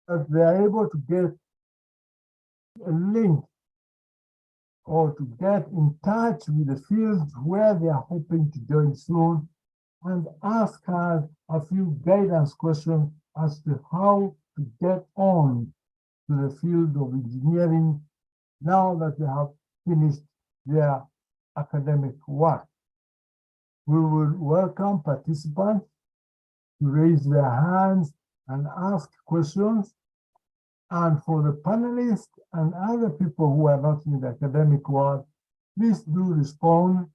that they are able to get a link or to get in touch with the fields where they are hoping to join soon, and ask us a few guidance questions as to how to get on to the field of engineering now that they have finished their academic work. We will welcome participants to raise their hands and ask questions. And for the panelists and other people who are not in the academic world, please do respond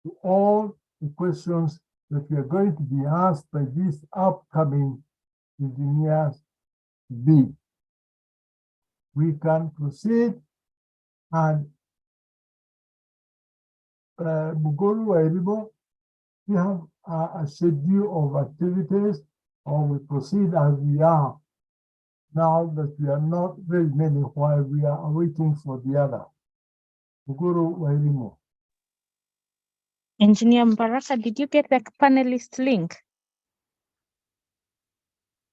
to all the questions that we are going to be asked by these upcoming engineers to be. We can proceed, and Mugolu Wairibo, we have a schedule of activities, or we proceed as we are now that we are not very many while we are waiting for the other. Mugolu Wairibo. Engineer Mbaraka, did you get the panelist link?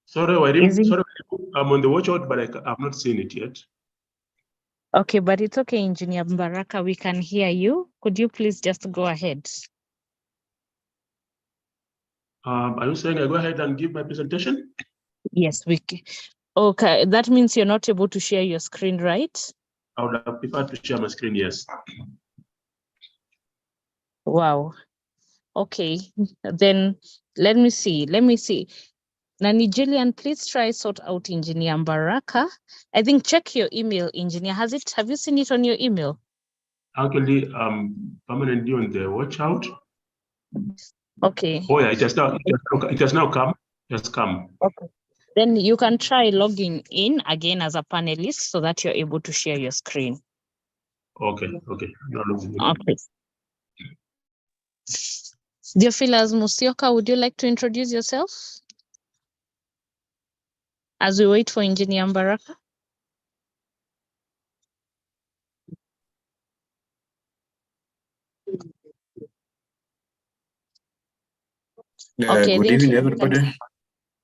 Sorry, I'm on the watch out, but I've not seen it yet. Okay, but it's okay, Engineer Mbaraka, we can hear you. Could you please just go ahead? Are you saying I go ahead and give my presentation? Yes, we can. Okay, that means you're not able to share your screen, right? I would have preferred to share my screen, yes. Wow. Okay, then let me see. Nani Julian, please try sort out Engineer Mbaraka. I think check your email, Engineer. Have you seen it on your email? Actually, permanently on the watch out. Okay. Oh yeah, it has now come. Just come. Okay. Then you can try logging in again as a panelist so that you're able to share your screen. Okay. Okay. Theophilus Musyoka, would you like to introduce yourself as we wait for Engineer Mbaraka? Okay, good evening, everybody.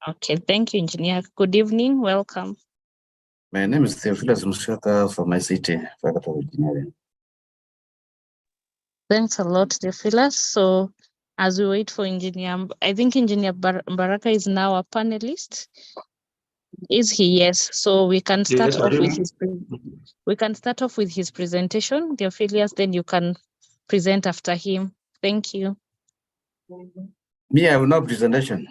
Okay, thank you, Engineer. Good evening, welcome. My name is Theophilus Musyoka from my city, Faculty of Engineering. Thanks a lot, Theophilus. So as we wait for Engineer, I think Engineer Mbaraka is now a panelist. Is he? Yes. So we can start off with his presentation, Theophilus, then you can present after him. Thank you. Me, I have no presentation.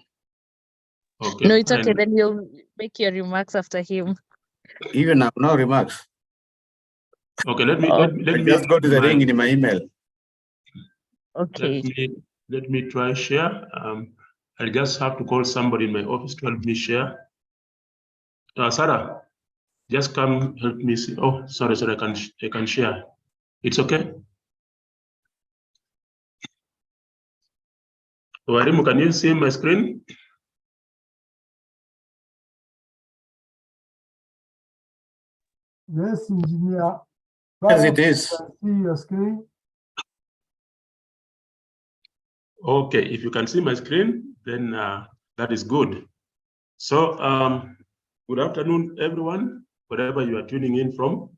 Okay. No, it's okay. Then you'll make your remarks after him. Even I have no remarks. Okay, let me just go to the link in my email. Okay. Let me try share. I just have to call somebody in my office to help me share. Sarah, just come help me see. Oh, sorry, I can share. It's okay. Warimu, can you see my screen? Yes, Engineer. Yes, it is. See your screen. Okay, if you can see my screen, then that is good. So, good afternoon, everyone, wherever you are tuning in from.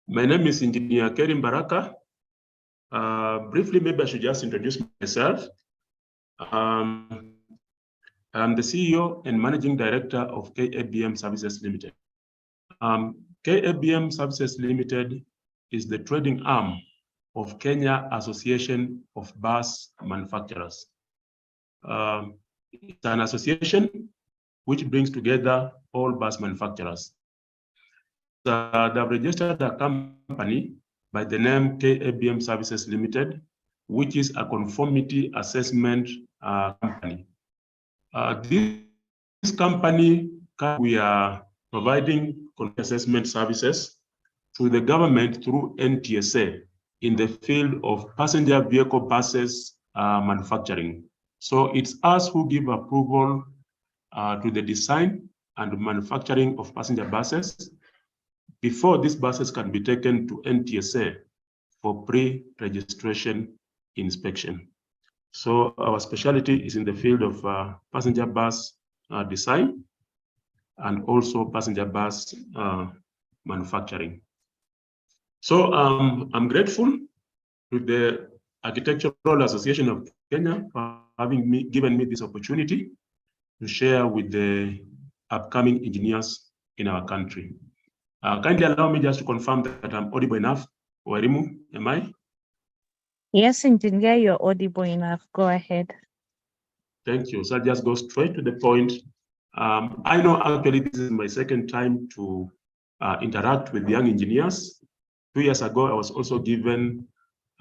My name is Engineer Kerim Baraka. Briefly, maybe I should just introduce myself. I'm the CEO and Managing Director of KABM Services Limited. KABM Services Limited is the trading arm of Kenya Association of Bus Manufacturers. It's an association which brings together all bus manufacturers. They've registered a company by the name KABM Services Limited, which is a conformity assessment company. This company, we are providing assessment services to the government through NTSA in the field of passenger vehicle buses manufacturing. So it's us who give approval to the design and manufacturing of passenger buses before these buses can be taken to NTSA for pre-registration inspection. So our specialty is in the field of passenger bus design and also passenger bus manufacturing. So I'm grateful to the Architectural Association of Kenya for having given me this opportunity to share with the upcoming engineers in our country. Kindly allow me just to confirm that I'm audible enough. Warimu, am I? Yes, engineer, you're audible enough. Go ahead. Thank you. So I'll just go straight to the point. I know actually this is my second time to interact with young engineers. 2 years ago, I was also given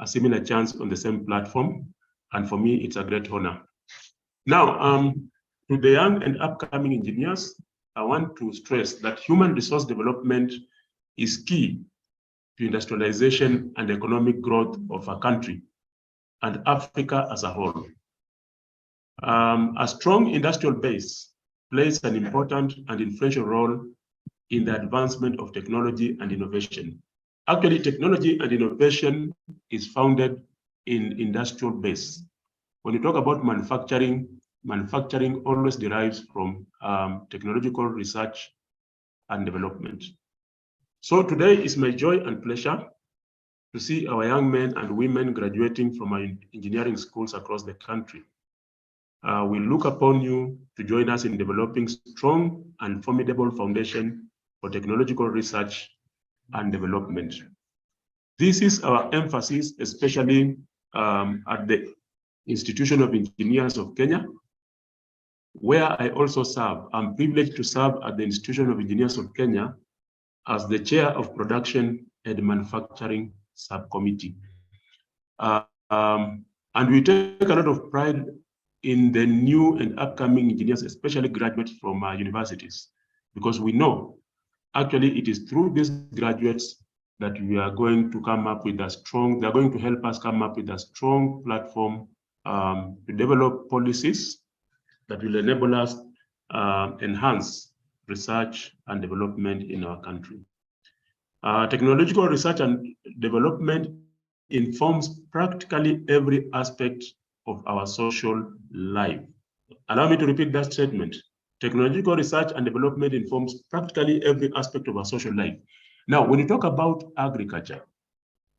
a similar chance on the same platform. And for me, it's a great honor. Now, to the young and upcoming engineers, I want to stress that human resource development is key to industrialization and economic growth of a country and Africa as a whole. A strong industrial base plays an important and influential role in the advancement of technology and innovation. Actually, technology and innovation is founded in industrial base. When you talk about manufacturing, manufacturing always derives from technological research and development. So today is my joy and pleasure to see our young men and women graduating from our engineering schools across the country. We look upon you to join us in developing strong and formidable foundation for technological research and development. This is our emphasis, especially at the Institution of Engineers of Kenya, where I also serve. I'm privileged to serve at the Institution of Engineers of Kenya as the chair of Production and Manufacturing Subcommittee. And we take a lot of pride in the new and upcoming engineers, especially graduates from universities, because we know actually it is through these graduates that we are going to come up with a strong, they're going to help us come up with a strong platform to develop policies that will enable us enhance research and development in our country. Technological research and development informs practically every aspect of our social life. Allow me to repeat that statement. Technological research and development informs practically every aspect of our social life. Now, when you talk about agriculture,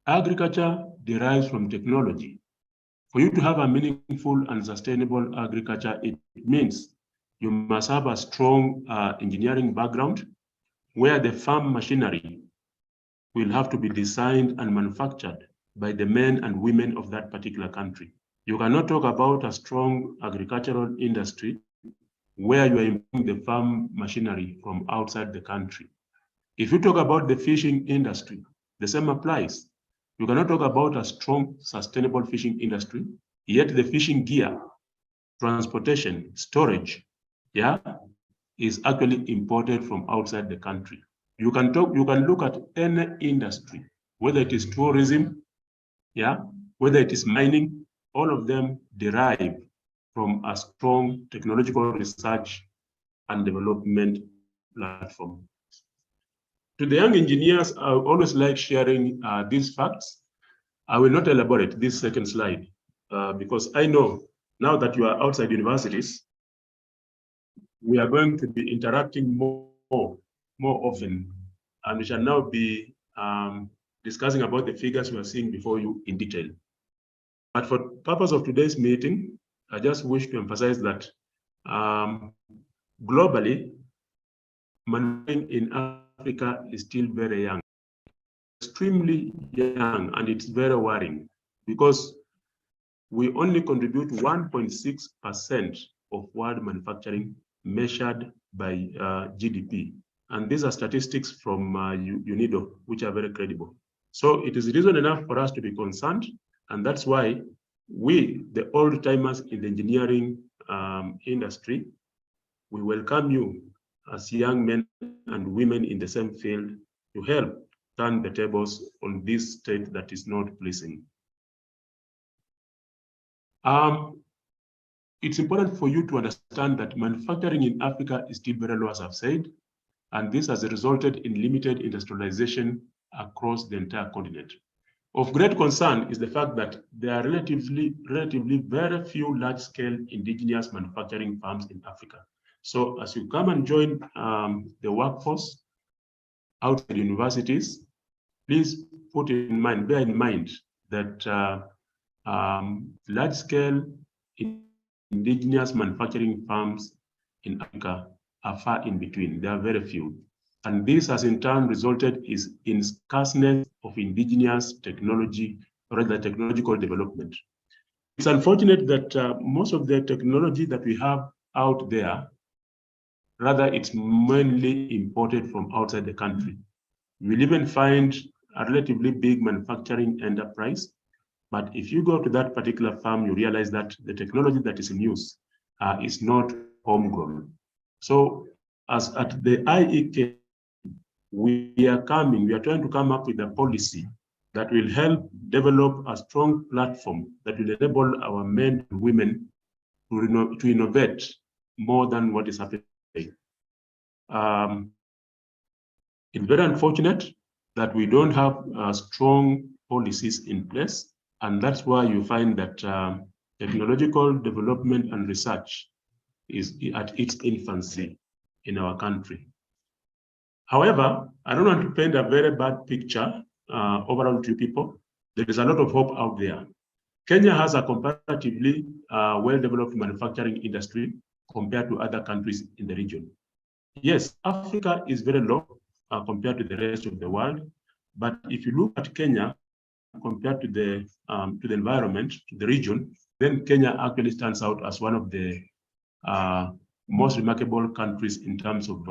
agriculture derives from technology. For you to have a meaningful and sustainable agriculture, it means you must have a strong engineering background where the farm machinery will have to be designed and manufactured by the men and women of that particular country. You cannot talk about a strong agricultural industry where you are importing the farm machinery from outside the country. If you talk about the fishing industry, the same applies. You cannot talk about a strong, sustainable fishing industry, yet the fishing gear, transportation, storage, is actually imported from outside the country. You can look at any industry, whether it is tourism, whether it is mining, all of them derive from a strong technological research and development platform. To the young engineers, I always like sharing these facts. I will not elaborate this second slide because I know now that you are outside universities, we are going to be interacting more often, and we shall now be discussing about the figures we are seeing before you in detail. But for purpose of today's meeting, I just wish to emphasize that globally, manufacturing in Africa is still very young, extremely young, and it's very worrying because we only contribute 1.6% of world manufacturing measured by GDP. And these are statistics from UNIDO, which are very credible. So it is reason enough for us to be concerned. And that's why we, the old timers in the engineering industry, we welcome you as young men and women in the same field to help turn the tables on this state that is not pleasing. It's important for you to understand that manufacturing in Africa is still very low, as I've said, and this has resulted in limited industrialization across the entire continent. Of great concern is the fact that there are relatively very few large-scale indigenous manufacturing firms in Africa. So as you come and join the workforce outside universities, please bear in mind that large-scale indigenous manufacturing firms in Africa are far in between. There are very few. And this has in turn resulted in scarceness of indigenous technology, or rather technological development. It's unfortunate that most of the technology that we have out there, rather it's mainly imported from outside the country. We'll even find a relatively big manufacturing enterprise, but if you go to that particular farm, you realize that the technology that is in use is not homegrown. So as at the IEK, we are trying to come up with a policy that will help develop a strong platform that will enable our men and women to innovate more than what is happening today. It's very unfortunate that we don't have strong policies in place, and that's why you find that technological development and research is at its infancy in our country. However, I don't want to paint a very bad picture overall to people. There is a lot of hope out there. Kenya has a comparatively well-developed manufacturing industry compared to other countries in the region. Yes, Africa is very low compared to the rest of the world, but if you look at Kenya compared to the environment, to the region, then Kenya actually stands out as one of the most remarkable countries in terms of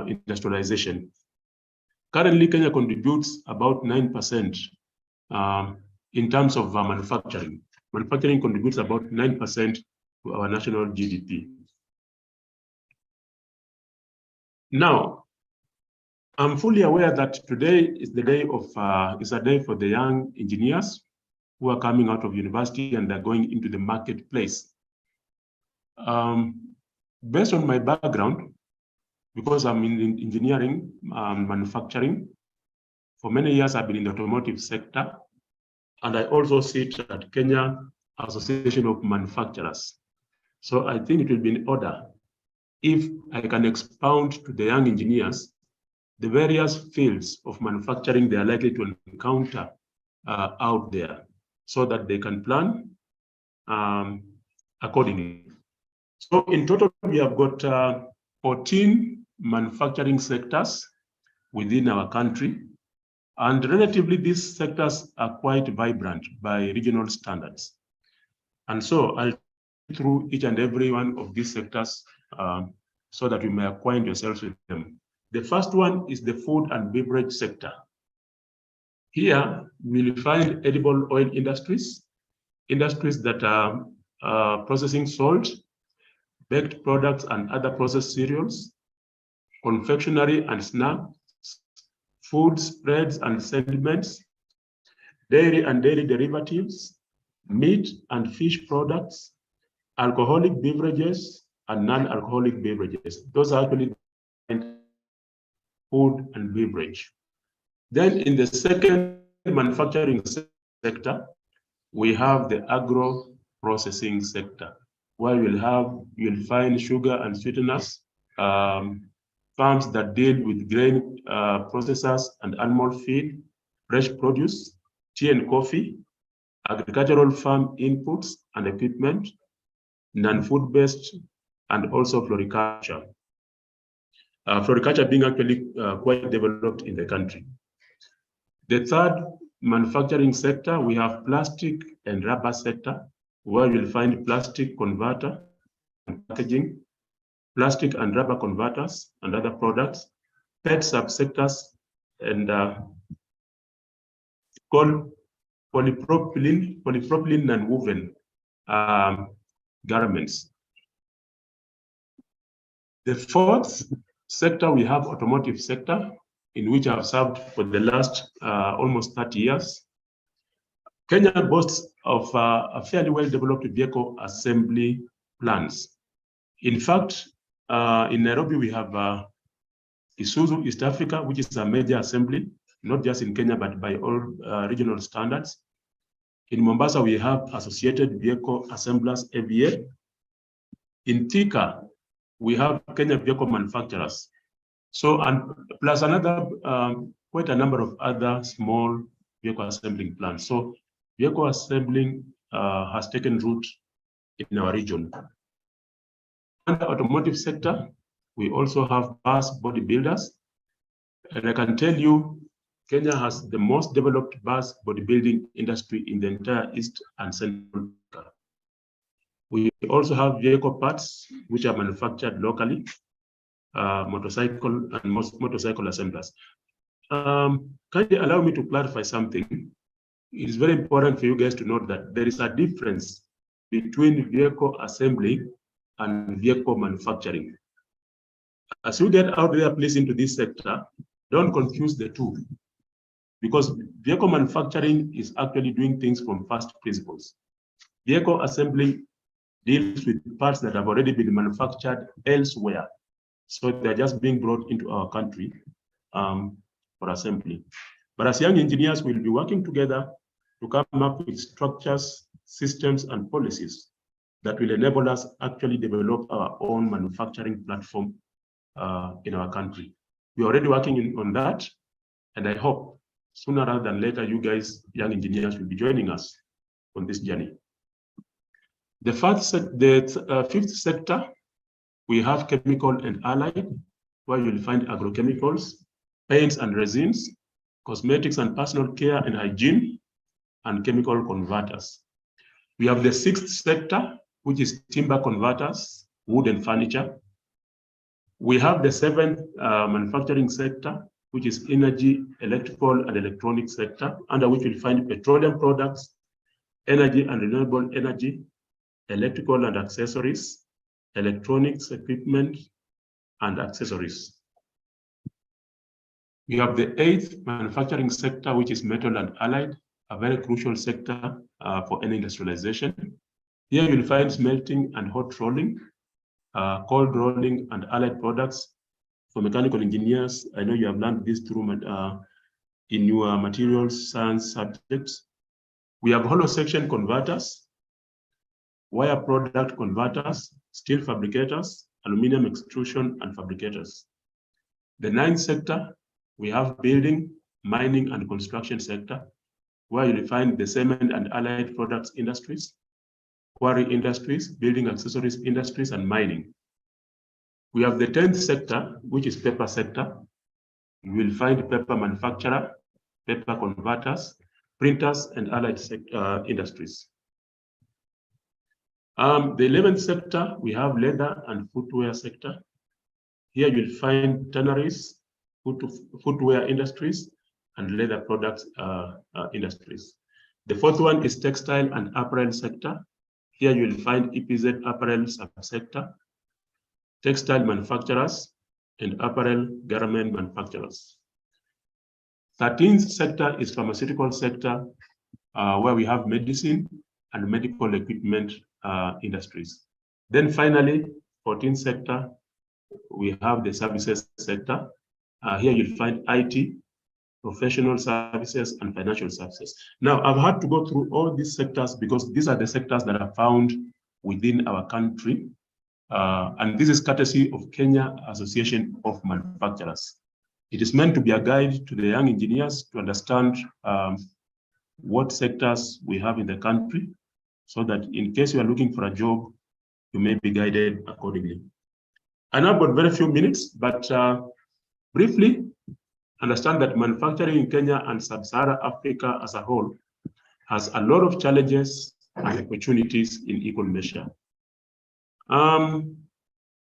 industrialization. Currently, Kenya contributes about 9% in terms of manufacturing. Manufacturing contributes about 9% to our national GDP. Now, I'm fully aware that today is a day for the young engineers who are coming out of university and they're going into the marketplace. Based on my background, because I'm in engineering and manufacturing, for many years I've been in the automotive sector, and I also sit at Kenya Association of Manufacturers. So I think it will be in order if I can expound to the young engineers the various fields of manufacturing they are likely to encounter out there, so that they can plan accordingly. So in total, we have got 14 manufacturing sectors within our country, and relatively these sectors are quite vibrant by regional standards. And so I'll go through each and every one of these sectors so that you may acquaint yourselves with them. The first one is the food and beverage sector. Here, we'll find edible oil industries that are processing salt, baked products and other processed cereals, confectionery and snacks, food spreads and sediments, dairy and dairy derivatives, meat and fish products, alcoholic beverages and non-alcoholic beverages. Those are actually food and beverage. Then in the second manufacturing sector, we have the agro processing sector, where you'll find sugar and sweeteners, farms that deal with grain processors and animal feed, fresh produce, tea and coffee, agricultural farm inputs and equipment, non-food based, and also floriculture. Floriculture being actually quite developed in the country. The third manufacturing sector, we have plastic and rubber sector, where you'll find plastic converter and packaging, plastic and rubber converters and other products, PET subsectors, and called polypropylene and woven garments. The fourth sector, we have automotive sector, in which I've served for the last almost 30 years. Kenya boasts of a fairly well-developed vehicle assembly plants. In fact, in Nairobi, we have Isuzu East Africa, which is a major assembly, not just in Kenya, but by all regional standards. In Mombasa, we have Associated Vehicle Assemblers, AVA. In Thika, we have Kenya vehicle manufacturers. So, and plus another, quite a number of other small vehicle assembling plants. So vehicle assembling has taken root in our region. Under automotive sector, we also have bus body builders. And I can tell you, Kenya has the most developed bus bodybuilding industry in the entire East and Central Africa. We also have vehicle parts which are manufactured locally, motorcycle and motorcycle assemblers. Kindly allow me to clarify something. It is very important for you guys to note that there is a difference between vehicle assembly and vehicle manufacturing. As you get out there, please, into this sector, don't confuse the two, because vehicle manufacturing is actually doing things from first principles. Vehicle assembly deals with parts that have already been manufactured elsewhere. So they're just being brought into our country for assembly. But as young engineers, we'll be working together to come up with structures, systems, and policies that will enable us actually develop our own manufacturing platform in our country. We're already working on that, and I hope sooner rather than later, you guys, young engineers, will be joining us on this journey. The fifth sector, we have chemical and allied, where you'll find agrochemicals, paints and resins, cosmetics and personal care and hygiene, and chemical converters. We have the sixth sector, which is timber converters, wood and furniture. We have the seventh manufacturing sector, which is energy, electrical, and electronic sector, under which you'll find petroleum products, energy and renewable energy, electrical and accessories, electronics equipment, and accessories. We have the eighth manufacturing sector, which is metal and allied, a very crucial sector for any industrialization. Here you'll find smelting and hot rolling, cold rolling, and allied products. For mechanical engineers, I know you have learned this through in your materials science subjects. We have hollow section converters, wire product converters, steel fabricators, aluminum extrusion and fabricators. The ninth sector, we have building, mining, and construction sector, where you'll find the cement and allied products industries, quarry industries, building accessories industries, and mining. We have the 10th sector, which is paper sector. You will find paper manufacturer, paper converters, printers, and allied industries. The 11th sector, we have leather and footwear sector. Here you'll find tanneries, footwear industries, and leather products industries. The fourth one is textile and apparel sector. Here you'll find EPZ apparel subsector, textile manufacturers, and apparel garment manufacturers. 13th sector is pharmaceutical sector, where we have medicine and medical equipment industries. Then finally, 14th sector, we have the services sector. Here you'll find IT, professional services, and financial services. Now, I've had to go through all these sectors because these are the sectors that are found within our country. And this is courtesy of Kenya Association of Manufacturers. It is meant to be a guide to the young engineers to understand what sectors we have in the country, so that in case you are looking for a job, you may be guided accordingly. I know I've got very few minutes, but briefly, understand that manufacturing in Kenya and Sub-Saharan Africa as a whole has a lot of challenges and opportunities in equal measure.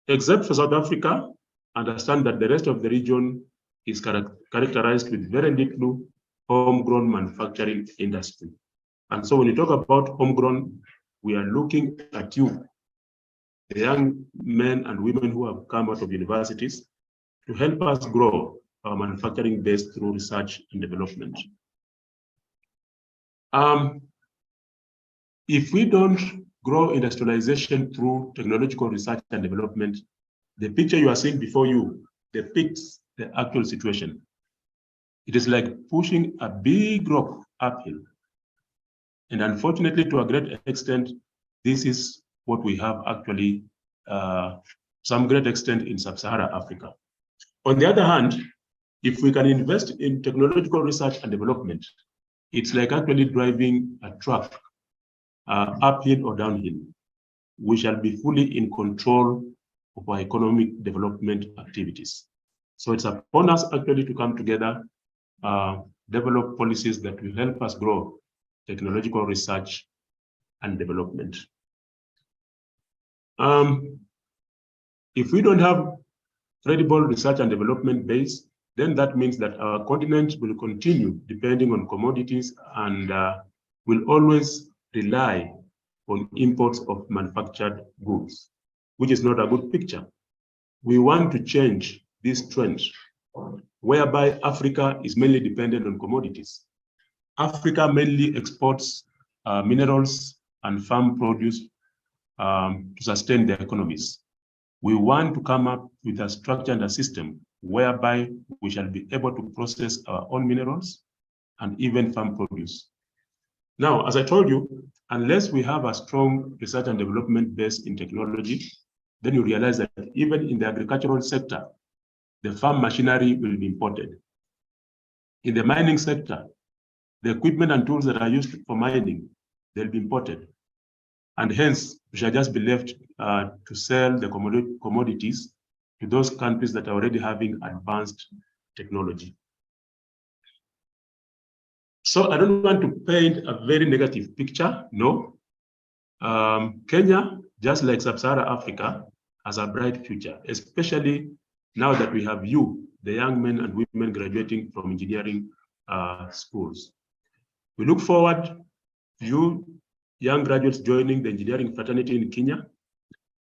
Except for South Africa, understand that the rest of the region is characterized with very little homegrown manufacturing industry. And so when you talk about homegrown, we are looking at you, the young men and women who have come out of universities, to help us grow our manufacturing base through research and development. If we don't grow industrialization through technological research and development, the picture you are seeing before you depicts the actual situation. It is like pushing a big rock uphill. And unfortunately, to a great extent, this is what we have actually some great extent in sub-Saharan Africa. On the other hand, if we can invest in technological research and development, it's like actually driving a truck uphill or downhill. We shall be fully in control of our economic development activities. So it's upon us actually to come together, develop policies that will help us grow technological research and development. If we don't have credible research and development base, then that means that our continent will continue depending on commodities and will always rely on imports of manufactured goods, which is not a good picture. We want to change this trend whereby Africa is mainly dependent on commodities. Africa mainly exports minerals and farm produce to sustain their economies. We want to come up with a structure and a system whereby we shall be able to process our own minerals and even farm produce. Now, as I told you, unless we have a strong research and development base in technology, then you realize that even in the agricultural sector, the farm machinery will be imported. In the mining sector, the equipment and tools that are used for mining, they'll be imported. And hence, we shall just be left to sell the commodities to those countries that are already having advanced technology. So I don't want to paint a very negative picture, no. Kenya, just like Sub-Saharan Africa, has a bright future, especially now that we have you, the young men and women graduating from engineering schools. We look forward to you young graduates joining the engineering fraternity in Kenya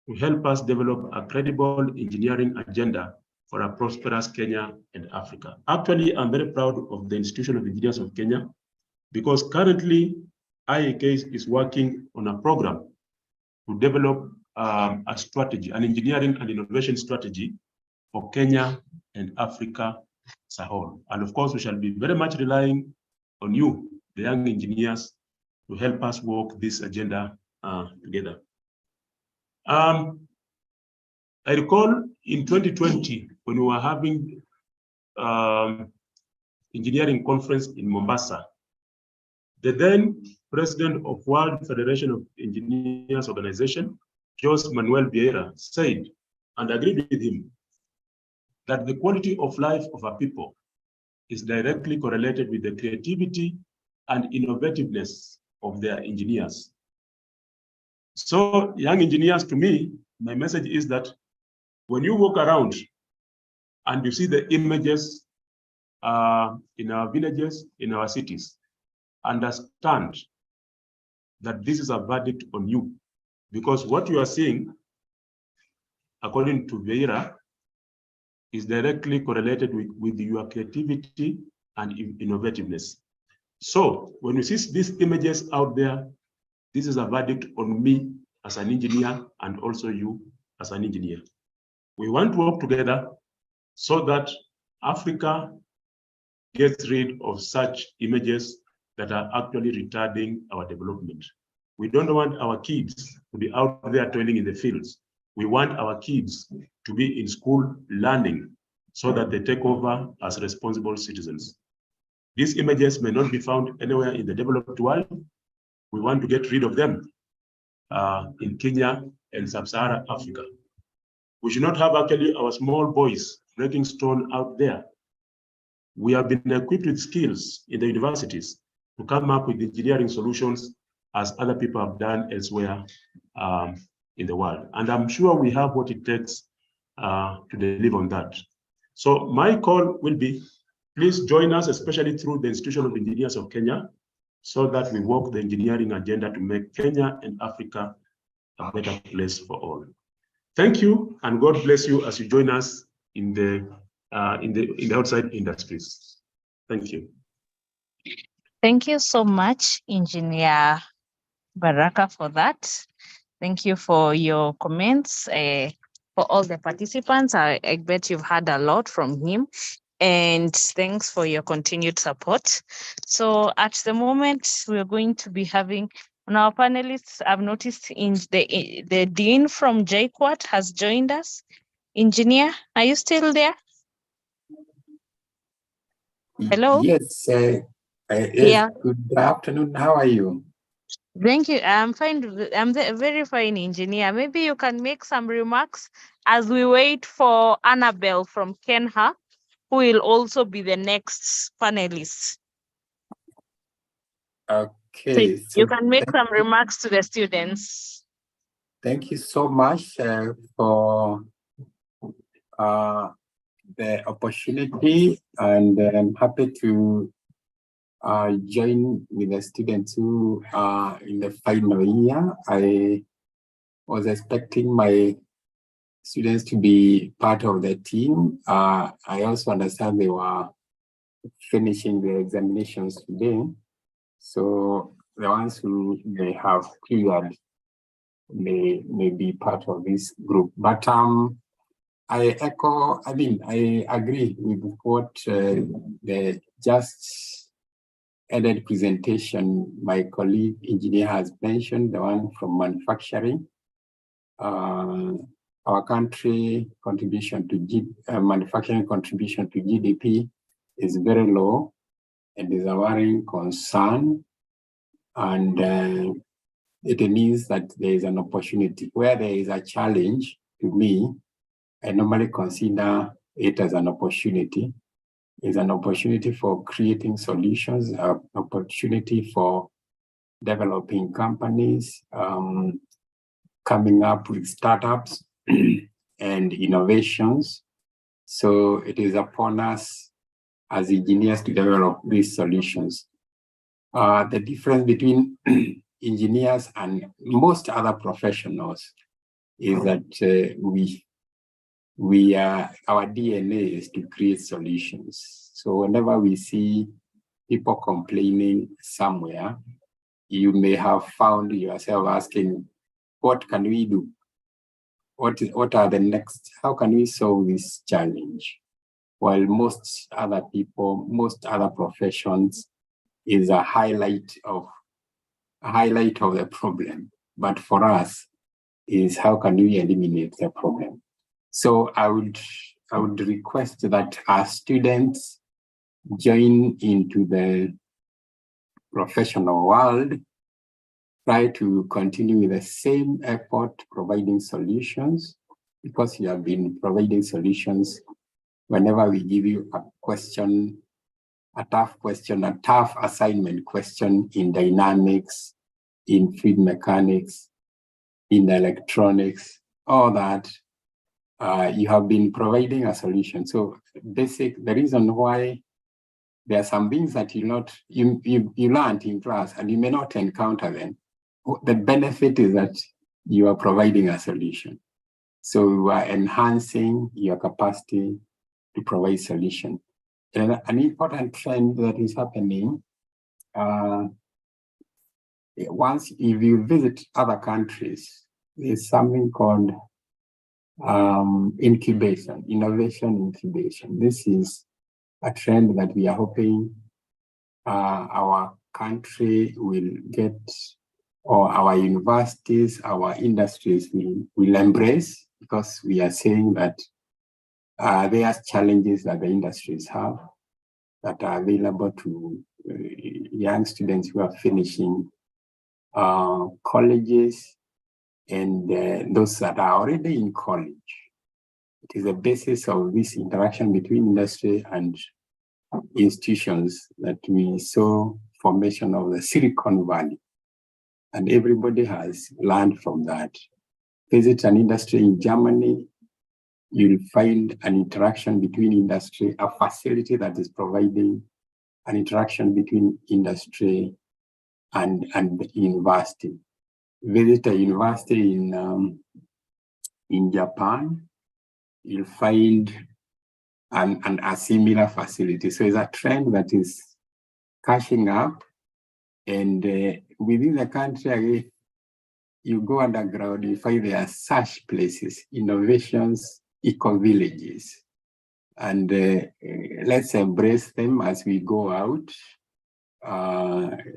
to help us develop a credible engineering agenda for a prosperous Kenya and Africa. Actually, I'm very proud of the Institution of Engineers of Kenya because currently IAK is working on a program to develop a strategy, an engineering and innovation strategy for Kenya and Africa as a whole. And of course, we shall be very much relying on you, the young engineers, to help us work this agenda together. I recall in 2020, when we were having engineering conference in Mombasa, the then president of World Federation of Engineers Organization, Jose Manuel Vieira, said, and agreed with him, that the quality of life of our people is directly correlated with the creativity and innovativeness of their engineers. So, young engineers, to me, my message is that when you walk around and you see the images in our villages, in our cities, understand that this is a verdict on you, because what you are seeing, according to Vieira, is directly correlated with your creativity and innovativeness. So when you see these images out there, this is a verdict on me as an engineer and also you as an engineer. We want to work together so that Africa gets rid of such images that are actually retarding our development. We don't want our kids to be out there toiling in the fields. We want our kids to be in school learning so that they take over as responsible citizens. These images may not be found anywhere in the developed world. We want to get rid of them in Kenya and Sub-Saharan Africa. We should not have actually our small boys breaking stone out there. We have been equipped with skills in the universities to come up with engineering solutions as other people have done elsewhere in the world. And I'm sure we have what it takes to deliver on that. So my call will be, please join us, especially through the Institution of Engineers of Kenya, so that we work the engineering agenda to make Kenya and Africa a better place for all. Thank you, and God bless you as you join us in the outside industries. Thank you. Thank you so much, Engineer Baraka, for that. Thank you for your comments. For all the participants, I bet you've heard a lot from him. And thanks for your continued support. So at the moment, we're going to be having On our panelists, I've noticed in the Dean from JQuat has joined us. Engineer, are you still there? Hello? Yes, yes. Yeah. Good afternoon. How are you? Thank you. I'm fine. I'm very fine, engineer. Maybe you can make some remarks as we wait for Annabelle from Kenha, who will also be the next panelist. Okay. So you can make some remarks to the students. Thank you so much for the opportunity, and I'm happy to join with the students who are in the final year. I was expecting my students to be part of the team. I also understand they were finishing the examinations today. So the ones who may have cleared may be part of this group. But I agree with what the just ended presentation my colleague engineer has mentioned, the one from manufacturing. Our country contribution to manufacturing contribution to GDP is very low and is a worrying concern. And it means that there is an opportunity. Where there is a challenge, to me, I normally consider it as an opportunity. It's an opportunity for creating solutions, an opportunity for developing companies, coming up with startups and innovations. So it is upon us as engineers to develop these solutions. The difference between engineers and most other professionals is that we are, our DNA is to create solutions. So whenever we see people complaining somewhere, you may have found yourself asking, what can we do? What are the next, how can we solve this challenge? While most other people, most other professions is a highlight of the problem. But for us is how can we eliminate the problem? So I would request that our students join into the professional world, try to continue with the same effort providing solutions, because you have been providing solutions. Whenever we give you a question, a tough assignment question in dynamics, in fluid mechanics, in electronics, all that, you have been providing a solution. So the reason why there are some things that you learned in class and you may not encounter them, the benefit is that you are providing a solution. So you are enhancing your capacity to provide solution. And an important trend that is happening, if you visit other countries, there's something called incubation, innovation incubation. This is a trend that we are hoping our country will get, or our universities, our industries will embrace, because we are saying that there are challenges that the industries have that are available to young students who are finishing colleges and those that are already in college. It is the basis of this interaction between industry and institutions that we saw formation of the Silicon Valley. And everybody has learned from that. Visit an industry in Germany, you'll find an interaction between industry, a facility that is providing an interaction between industry and the university. Visit a university in Japan, you'll find a similar facility. So it's a trend that is catching up, and within the country, you go underground, you find there are such places, innovations, eco-villages. And let's embrace them as we go out.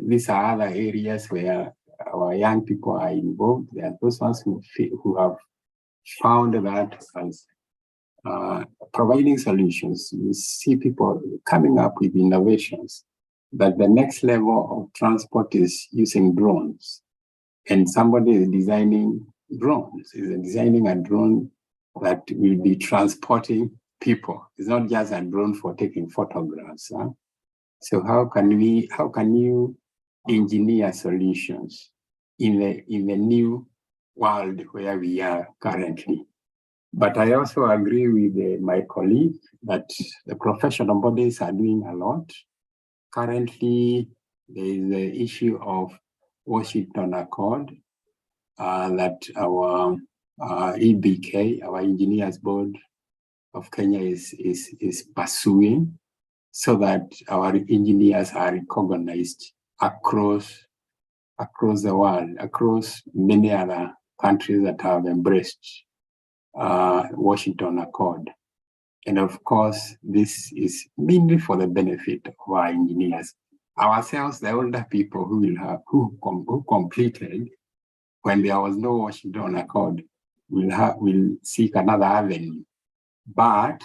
These are other areas where our young people are involved. There are those ones who have found that as providing solutions. You see people coming up with innovations, that the next level of transport is using drones. And somebody is designing drones, is designing a drone that will be transporting people. It's not just a drone for taking photographs. Huh? So how can you engineer solutions in the new world where we are currently? But I also agree with my colleague that the professional bodies are doing a lot. Currently, there is the issue of Washington Accord that our EBK, our Engineers Board of Kenya, is pursuing, so that our engineers are recognized across the world, across many other countries that have embraced Washington Accord. And of course, this is mainly for the benefit of our engineers. Ourselves, the older people who completed when there was no Washington Accord, will seek another avenue. But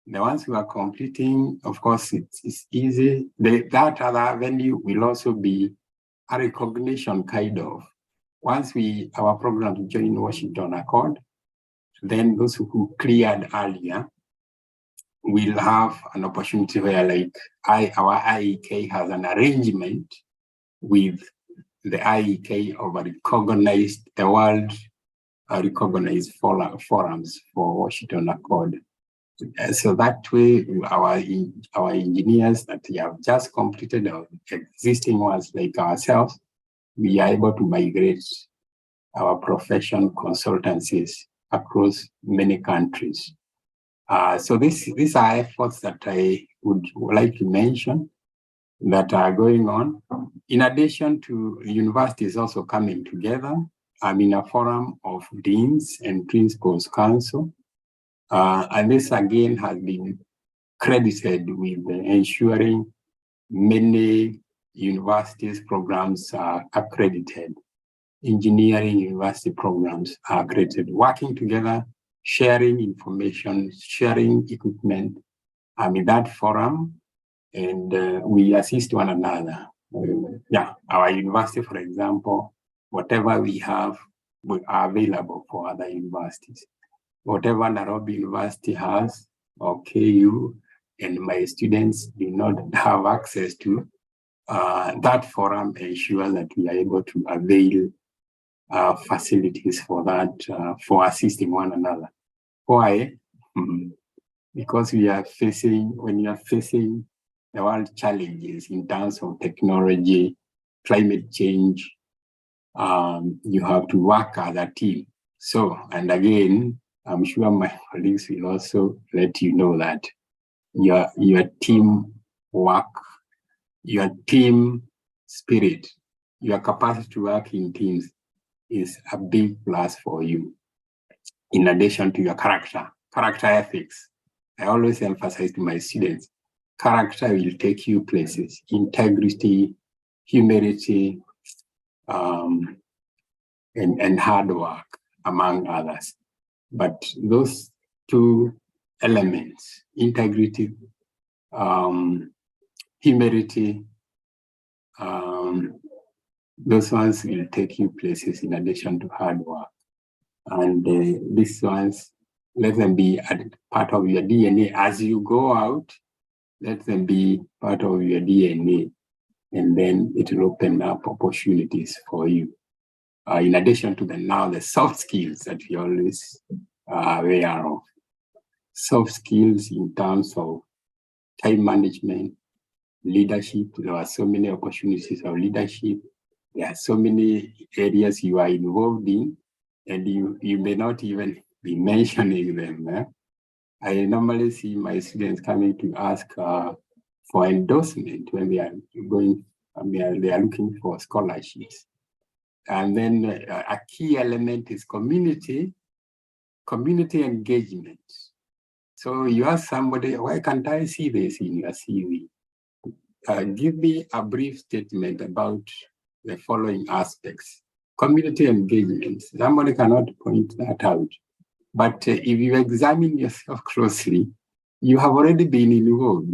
the ones who are completing, of course, it's easy. That other avenue will also be a recognition kind of. Once our program join Washington Accord, then those who cleared earlier will have an opportunity where, like, our IEK has an arrangement with the IEK of the world recognized forums for Washington Accord. So that way, our engineers that have just completed, our existing ones like ourselves, we are able to migrate our profession consultancies across many countries. So these are efforts that I would like to mention that are going on. In addition to universities also coming together, I'm in a forum of deans and principals council. And this again has been credited with ensuring many universities programs are accredited. Engineering university programs are accredited, working together, sharing information, sharing equipment. I'm in that forum, and we assist one another. Our university, for example, whatever we have, we are available for other universities. Whatever Nairobi University has, or KU, and my students do not have access to, that forum ensures that we are able to avail facilities for that, for assisting one another. Why? Because when you are facing the world challenges in terms of technology, climate change, you have to work as a team. So, and again, I'm sure my colleagues will also let you know that your team work, your team spirit, your capacity to work in teams is a big plus for you. In addition to your character ethics, I always emphasize to my students, character will take you places, integrity, humility, and hard work, among others. But those two elements, integrity, humility, those ones will take you places in addition to hard work. And these ones, let them be part of your DNA. As you go out, let them be part of your DNA. And then it will open up opportunities for you. In addition to the soft skills that we always are aware of. Soft skills in terms of time management, leadership. There are so many opportunities of leadership. There are so many areas you are involved in, and you may not even be mentioning them. I normally see my students coming to ask for endorsement when they are they are looking for scholarships. And then a key element is community engagement. So you ask somebody, why can't I see this in your CV? Give me a brief statement about the following aspects. Community engagement, somebody cannot point that out. But if you examine yourself closely, you have already been involved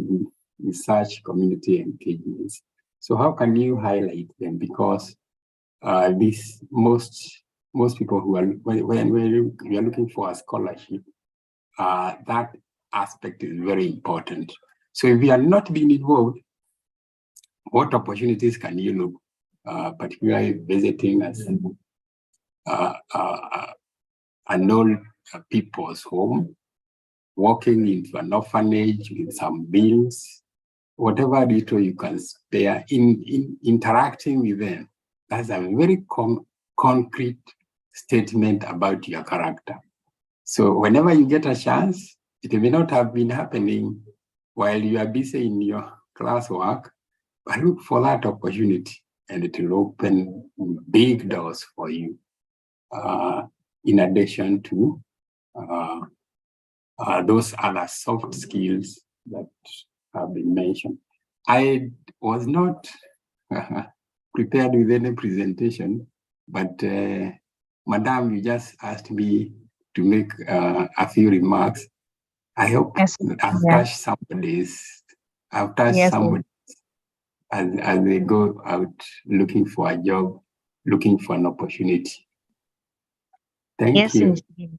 in such community engagements. So how can you highlight them? Because most people who are, when we are looking for a scholarship, that aspect is very important. So if you are not being involved, what opportunities can you look, particularly visiting as an old people's home, walking into an orphanage with some meals, whatever little you can spare in interacting with them. That's a very concrete statement about your character. So whenever you get a chance, it may not have been happening while you are busy in your classwork, but look for that opportunity and it will open big doors for you. In addition to those other soft skills that have been mentioned. I was not prepared with any presentation, but Madam, you just asked me to make a few remarks. I hope I've touched somebody's, as they go out looking for a job, looking for an opportunity. Thank you. Indeed.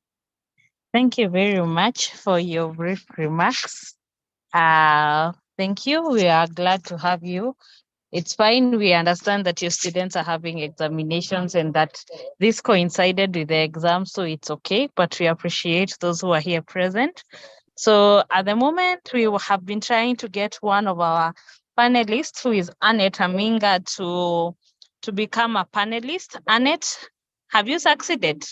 Thank you very much for your brief remarks. Thank you. We are glad to have you. It's fine. We understand that your students are having examinations and that this coincided with the exam, so it's okay. But we appreciate those who are here present. So at the moment, we have been trying to get one of our panelists, who is Annette Aminga, to become a panelist. Annette, have you succeeded?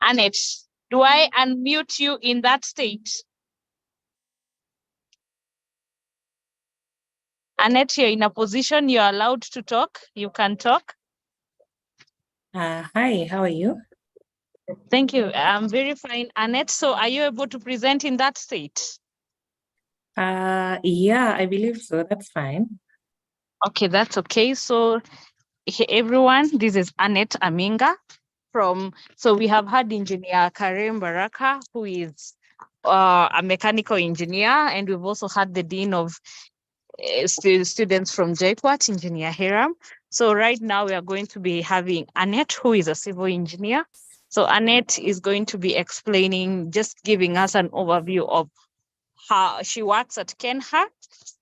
Annette, do I unmute you in that state? Annette, you're in a position you're allowed to talk. You can talk. Hi, how are you? Thank you. I'm very fine, Annette. So are you able to present in that state? Yeah, I believe so. That's fine. Okay, that's okay. So everyone, this is Annette Aminga so we have had engineer Karim Baraka, who is a mechanical engineer, and we've also had the dean of students from JKUAT, Engineer Hiram. So right now we are going to be having Annette, who is a civil engineer. So Annette is going to be explaining, just giving us an overview of how she works at Kenha,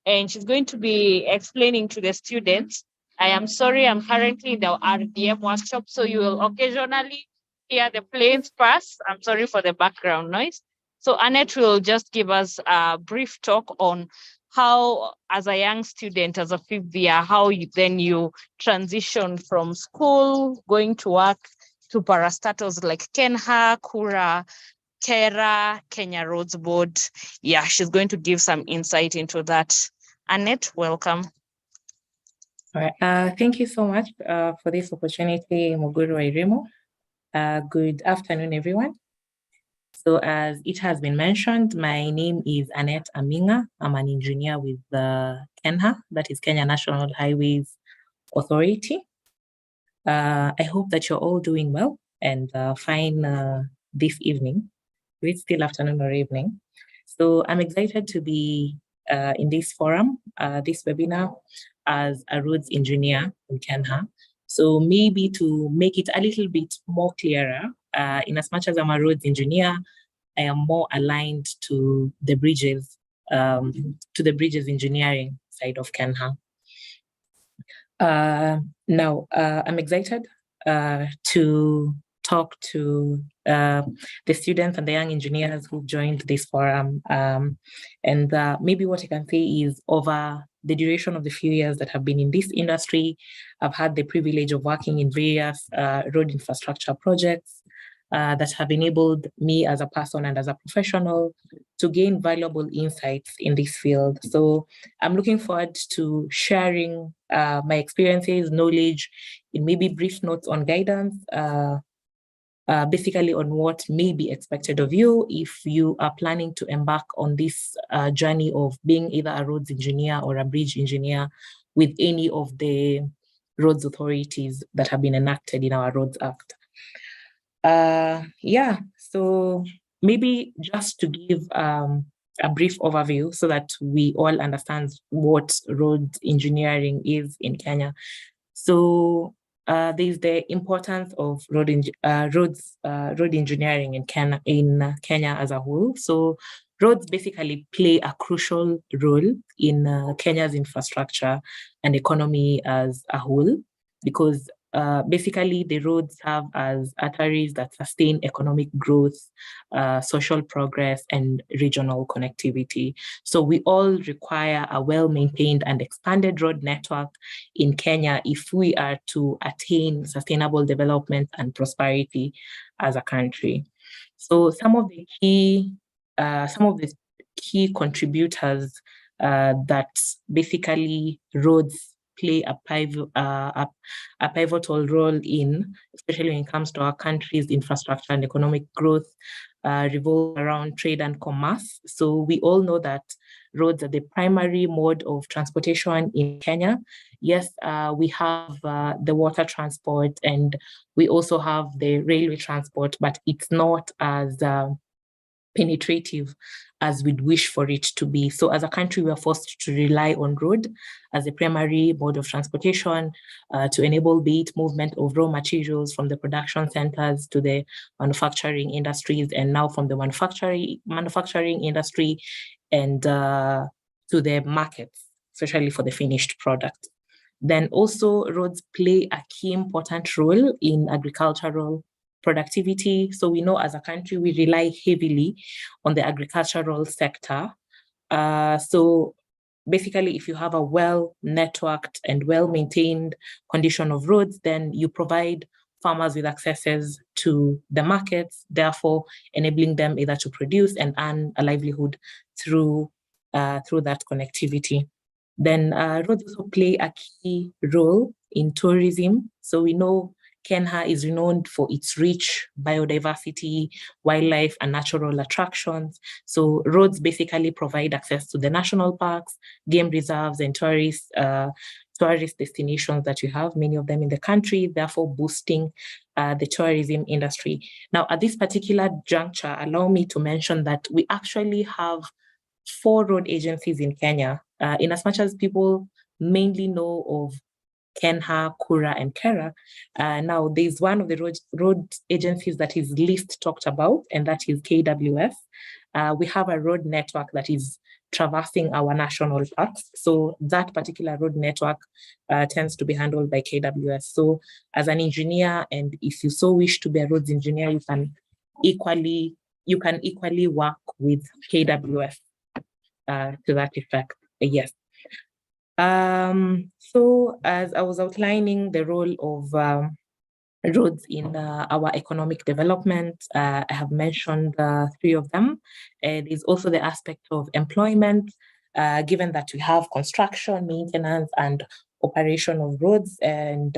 and she's going to be explaining to the students. I am sorry, I'm currently in the RDM workshop, so you will occasionally hear the planes pass. I'm sorry for the background noise. So Annette will just give us a brief talk on how, as a young student, as a fifth year, how you transition from school, going to work, to parastatals like Kenha, Kura, Kera, Kenya Roads Board. Yeah, she's going to give some insight into that. Annette, welcome. All right. Thank you so much for this opportunity, Muguru Wairimu. Good afternoon, everyone. So as it has been mentioned, my name is Annette Aminga. I'm an engineer with the KENHA, that is Kenya National Highways Authority. I hope that you're all doing well and fine this evening. It's still afternoon or evening. So I'm excited to be in this forum, this webinar, as a roads engineer in Kenha. So maybe to make it a little bit more clearer, in as much as I'm a roads engineer, I am more aligned to the bridges engineering side of Kenha. Now, I'm excited to talk to the students and the young engineers who joined this forum. And maybe what I can say is, over the duration of the few years that I've been in this industry, I've had the privilege of working in various road infrastructure projects that have enabled me as a person and as a professional to gain valuable insights in this field. So I'm looking forward to sharing my experiences, knowledge, in maybe brief notes on guidance, basically on what may be expected of you if you are planning to embark on this journey of being either a roads engineer or a bridge engineer with any of the roads authorities that have been enacted in our Roads Act. Yeah, so maybe just to give a brief overview so that we all understand what road engineering is in Kenya. So there's the importance of road engineering in Kenya as a whole. So roads basically play a crucial role in Kenya's infrastructure and economy as a whole, because basically the roads serve as arteries that sustain economic growth, social progress, and regional connectivity. So we all require a well-maintained and expanded road network in Kenya if we are to attain sustainable development and prosperity as a country. So some of the key contributors that basically roads play a pivotal role in, especially when it comes to our country's infrastructure and economic growth, revolve around trade and commerce. So we all know that roads are the primary mode of transportation in Kenya. Yes, we have the water transport and we also have the railway transport, but it's not as penetrative as we'd wish for it to be. So as a country, we are forced to rely on road as a primary mode of transportation to enable be it movement of raw materials from the production centers to the manufacturing industries, and now from the manufacturing industry and to the markets, especially for the finished product. Then also roads play a key important role in agricultural productivity. So we know as a country, we rely heavily on the agricultural sector. So basically, if you have a well-networked and well-maintained condition of roads, then you provide farmers with accesses to the markets, therefore enabling them either to produce and earn a livelihood through that connectivity. Then roads also play a key role in tourism. So we know Kenya is renowned for its rich biodiversity, wildlife, and natural attractions. So roads basically provide access to the national parks, game reserves, and tourist destinations that you have, many of them in the country, therefore boosting the tourism industry. Now, at this particular juncture, allow me to mention that we actually have 4 road agencies in Kenya, in as much as people mainly know of Kenya, Kura, and Kera. Now, there's one of the road agencies that is least talked about, and that is KWS. We have a road network that is traversing our national parks. So that particular road network tends to be handled by KWS. So as an engineer, and if you so wish to be a roads engineer, you can equally work with KWS to that effect. Yes. So as I was outlining the role of roads in our economic development, I have mentioned 3 of them. There's also the aspect of employment, given that we have construction, maintenance, and operation of roads, and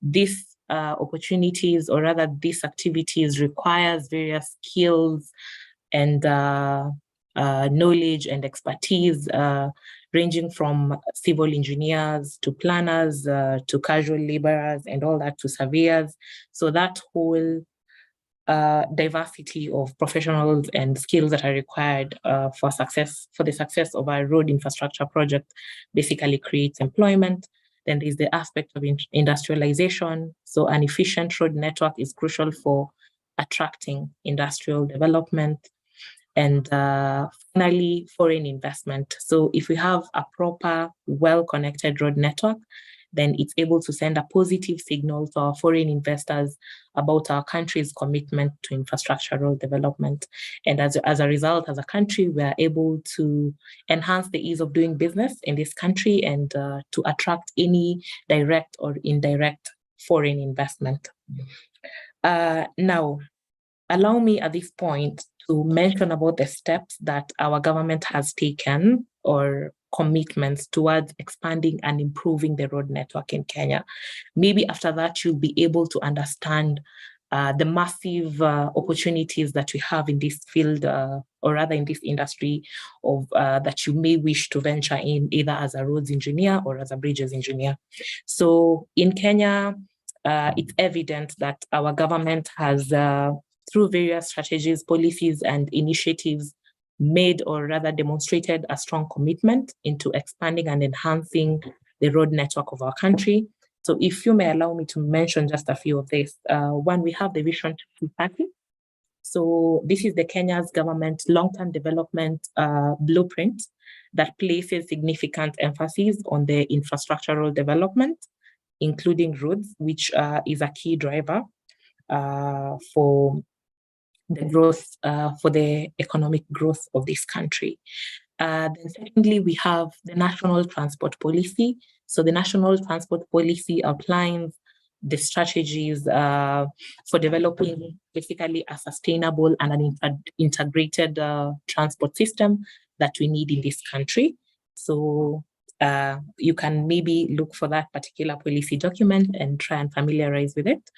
these opportunities, or rather these activities, requires various skills and knowledge and expertise, ranging from civil engineers to planners to casual laborers and all that to surveyors. So that whole diversity of professionals and skills that are required for the success of our road infrastructure project basically creates employment. Then there's the aspect of industrialization. So an efficient road network is crucial for attracting industrial development. And finally, foreign investment. So if we have a proper, well-connected road network, then it's able to send a positive signal to our foreign investors about our country's commitment to infrastructural development. And as a result, as a country, we are able to enhance the ease of doing business in this country and to attract any direct or indirect foreign investment. Now, allow me at this point to mention about the steps that our government has taken or commitments towards expanding and improving the road network in Kenya. Maybe after that, you'll be able to understand the massive opportunities that we have in this field, or rather in this industry of that you may wish to venture in, either as a roads engineer or as a bridges engineer. So in Kenya, it's evident that our government has, through various strategies, policies, and initiatives, made or rather demonstrated a strong commitment into expanding and enhancing the road network of our country. So if you may allow me to mention just a few of these. One, we have the Vision 2030. So this is the Kenya's government long-term development blueprint that places significant emphasis on the infrastructural development, including roads, which is a key driver for the growth, for the economic growth of this country. Then secondly, we have the National Transport Policy. So the National Transport Policy outlines the strategies for developing basically a sustainable and an integrated transport system that we need in this country. So you can maybe look for that particular policy document and try and familiarize with it.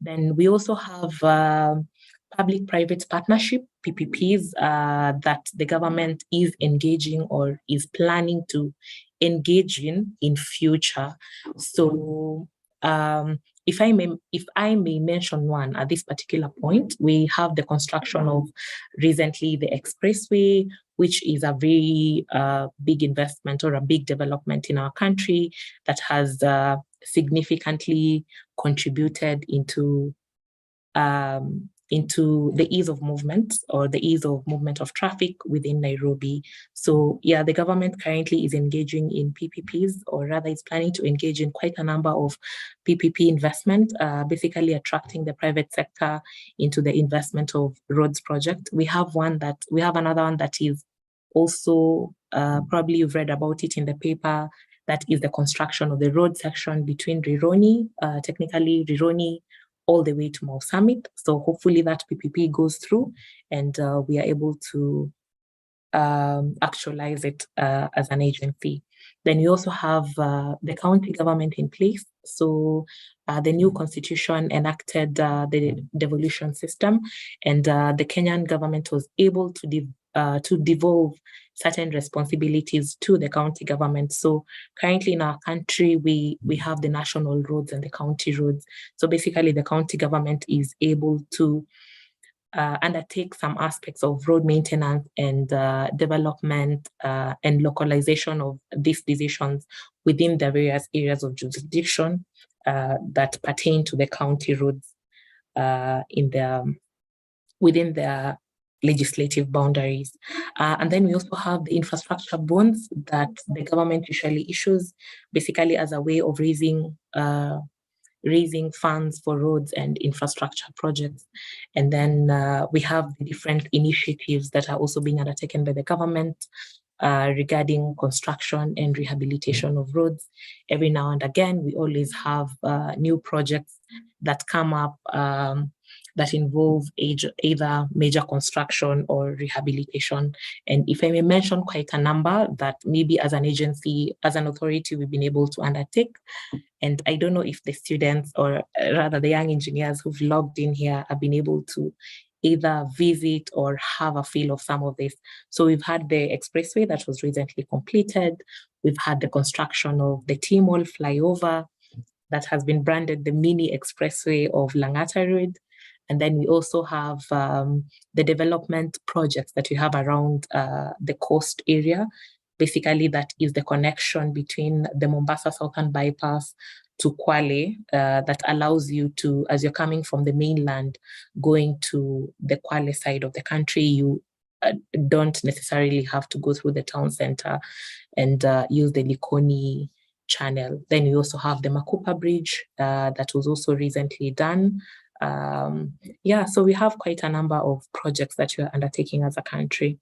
Then we also have public-private partnership, PPPs, that the government is engaging or is planning to engage in future. So if I may mention one at this particular point, we have the construction of recently the expressway, which is a very big investment or a big development in our country that has significantly contributed into the ease of movement or the ease of movement of traffic within Nairobi. So yeah, the government currently is engaging in PPPs, or rather is planning to engage in quite a number of PPP investment, basically attracting the private sector into the investment of roads project. We have another one that is also, probably you've read about it in the paper, that is the construction of the road section between Rironi, technically Rironi, all the way to Mau Summit. So hopefully that PPP goes through and we are able to actualize it as an agency. Then we also have the county government in place. So the new constitution enacted the devolution system, and the Kenyan government was able to devolve certain responsibilities to the county government. So currently in our country, we have the national roads and the county roads. So basically the county government is able to undertake some aspects of road maintenance and development and localization of these decisions within the various areas of jurisdiction that pertain to the county roads within their legislative boundaries. And then we also have the infrastructure bonds that the government usually issues, basically as a way of raising funds for roads and infrastructure projects. And then we have the different initiatives that are also being undertaken by the government regarding construction and rehabilitation of roads. Every now and again, we always have new projects that come up that involve either major construction or rehabilitation. And if I may mention quite a number that maybe as an agency, as an authority, we've been able to undertake. And I don't know if the students, or rather the young engineers who've logged in here, have been able to either visit or have a feel of some of this. So we've had the expressway that was recently completed. We've had the construction of the T-Mall flyover that has been branded the mini expressway of Langata Road. And then we also have the development projects that we have around the coast area. Basically, that is the connection between the Mombasa Southern Bypass to Kwale that allows you to, as you're coming from the mainland, going to the Kwale side of the country, you don't necessarily have to go through the town center and use the Likoni channel. Then we also have the Makupa Bridge that was also recently done. So we have quite a number of projects that we are undertaking as a country.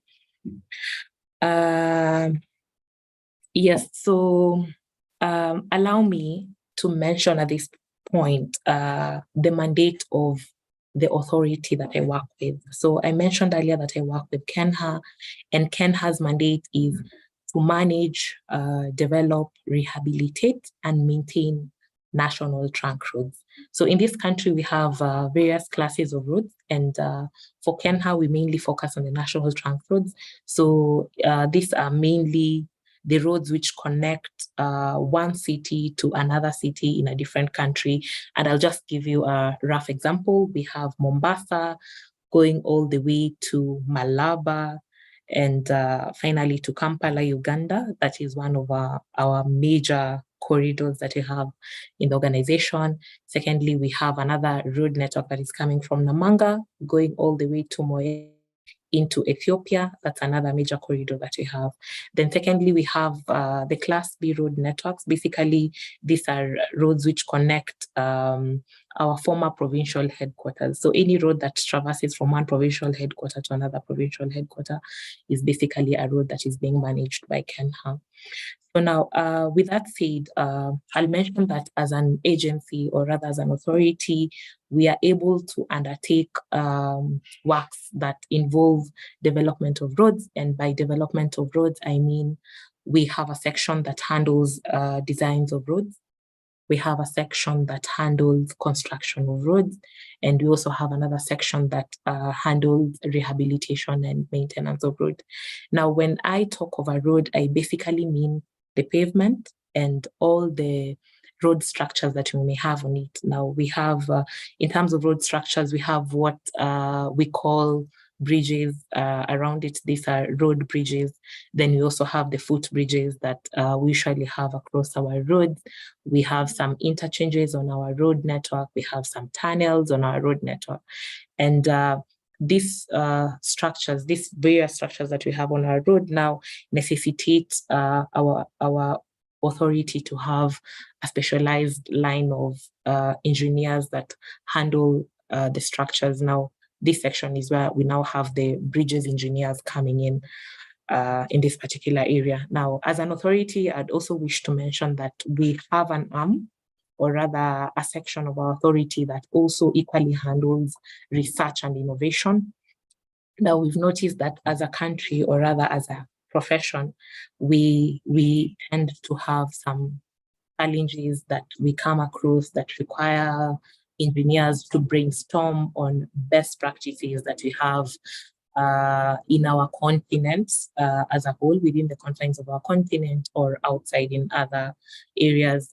Yes, so allow me to mention at this point the mandate of the authority that I work with. So I mentioned earlier that I work with KENHA, and KENHA's mandate is to manage, develop, rehabilitate, and maintain national trunk roads. So in this country, we have various classes of roads, and for Kenya, we mainly focus on the national trunk roads. So these are mainly the roads which connect one city to another city in a different country. And I'll just give you a rough example. We have Mombasa going all the way to Malaba, and finally to Kampala, Uganda. That is one of our major corridors that we have in the organization. Secondly, we have another road network that is coming from Namanga, going all the way to Moe into Ethiopia. That's another major corridor that we have. Then secondly, we have the Class B road networks. Basically, these are roads which connect our former provincial headquarters. So any road that traverses from one provincial headquarter to another provincial headquarter is basically a road that is being managed by Kenya. So now, with that said, I'll mention that as an agency, or rather as an authority, we are able to undertake works that involve development of roads. And by development of roads, I mean we have a section that handles designs of roads. We have a section that handles construction of roads, and we also have another section that handles rehabilitation and maintenance of road. Now, when I talk of a road, I basically mean the pavement and all the road structures that we may have on it. Now, we have, in terms of road structures, we have what we call bridges around it. These are road bridges. Then we also have the foot bridges that we usually have across our roads. We have some interchanges on our road network. We have some tunnels on our road network. And these structures, these various structures that we have on our road now necessitate our authority to have a specialized line of engineers that handle the structures. Now, this section is where we now have the bridges engineers coming in this particular area. Now, as an authority, I'd also wish to mention that we have an arm, or rather a section of our authority that also equally handles research and innovation. Now, we've noticed that as a country, or rather as a profession, we tend to have some challenges that we come across that require engineers to brainstorm on best practices that we have in our continents as a whole, within the confines of our continent, or outside in other areas,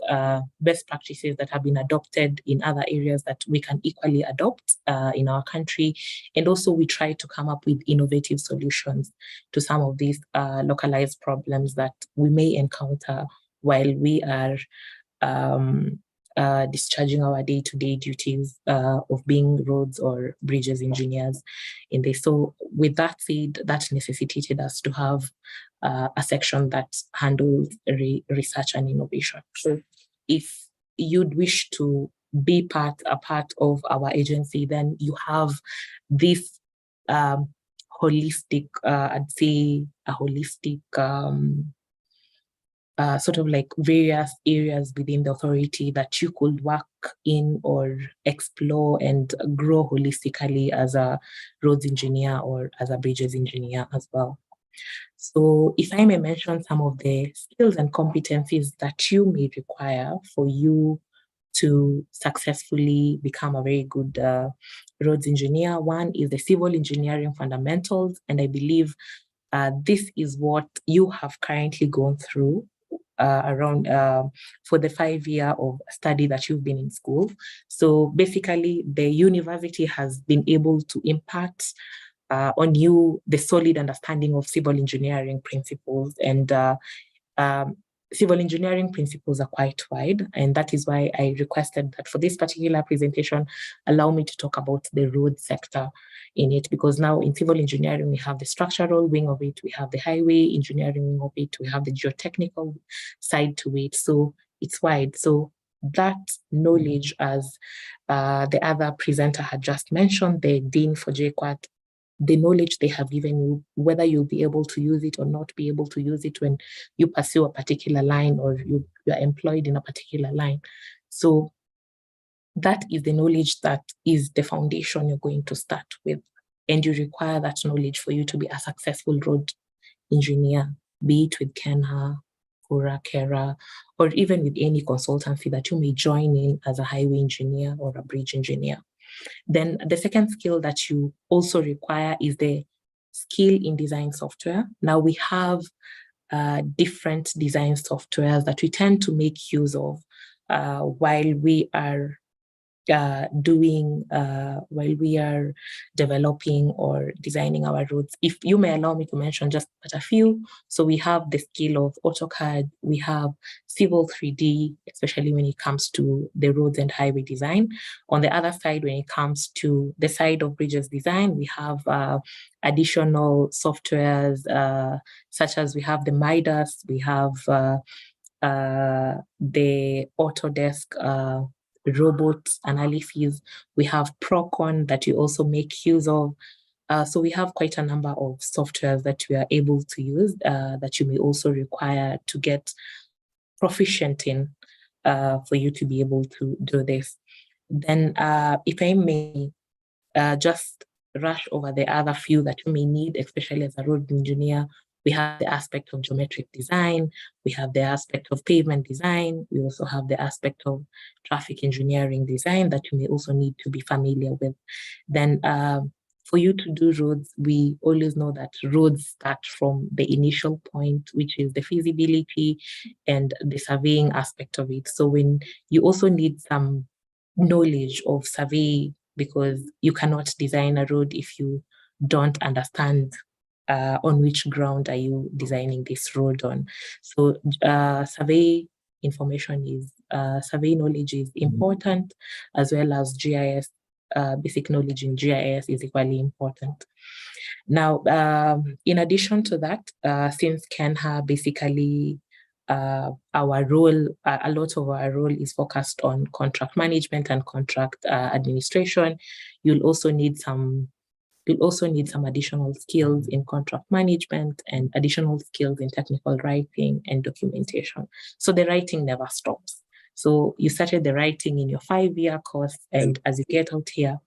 best practices that have been adopted in other areas that we can equally adopt in our country. And also we try to come up with innovative solutions to some of these localized problems that we may encounter while we are discharging our day-to-day duties of being roads or bridges engineers in this. So with that said, that necessitated us to have a section that handles research and innovation. So if you'd wish to be a part of our agency, then you have this holistic, I'd say a holistic sort of like various areas within the authority that you could work in or explore and grow holistically as a roads engineer or as a bridges engineer as well. So if I may mention some of the skills and competencies that you may require for you to successfully become a very good roads engineer. One is the civil engineering fundamentals, and I believe this is what you have currently gone through around for the 5 year of study that you've been in school. So basically the university has been able to impart on you the solid understanding of civil engineering principles, and civil engineering principles are quite wide, and that is why I requested that for this particular presentation, allow me to talk about the road sector in it, because now in civil engineering, we have the structural wing of it, we have the highway engineering wing of it, we have the geotechnical side to it, so it's wide. So that knowledge, as the other presenter had just mentioned, the Dean for JQuat, the knowledge they have given you, whether you'll be able to use it or not be able to use it when you pursue a particular line or you are employed in a particular line. So that is the knowledge that is the foundation you're going to start with. And you require that knowledge for you to be a successful road engineer, be it with Kenya KURA, KERA, or even with any consultancy that you may join in as a highway engineer or a bridge engineer. Then the second skill that you also require is the skill in design software. Now we have different design softwares that we tend to make use of while we are while we are developing or designing our roads. If you may allow me to mention just but a few. So we have the skill of AutoCAD, we have Civil 3D, especially when it comes to the roads and highway design. On the other side, when it comes to the side of bridges design, we have additional softwares such as we have the Midas, we have the Autodesk robot analyses, we have Procon that you also make use of. So we have quite a number of softwares that we are able to use that you may also require to get proficient in for you to be able to do this. Then if I may just rush over the other few that you may need, especially as a road engineer, we have the aspect of geometric design, we have the aspect of pavement design, we also have the aspect of traffic engineering design that you may also need to be familiar with. Then for you to do roads, we always know that roads start from the initial point, which is the feasibility and the surveying aspect of it. So when you also need some knowledge of survey, because you cannot design a road if you don't understand on which ground are you designing this road on. So survey information is, survey knowledge is important, as well as GIS, basic knowledge in GIS is equally important. Now, in addition to that, since KENHA basically our role, a lot of our role is focused on contract management and contract administration, you'll also need some additional skills in contract management and additional skills in technical writing and documentation. So the writing never stops. So you started the writing in your 5-year course, and as you get out here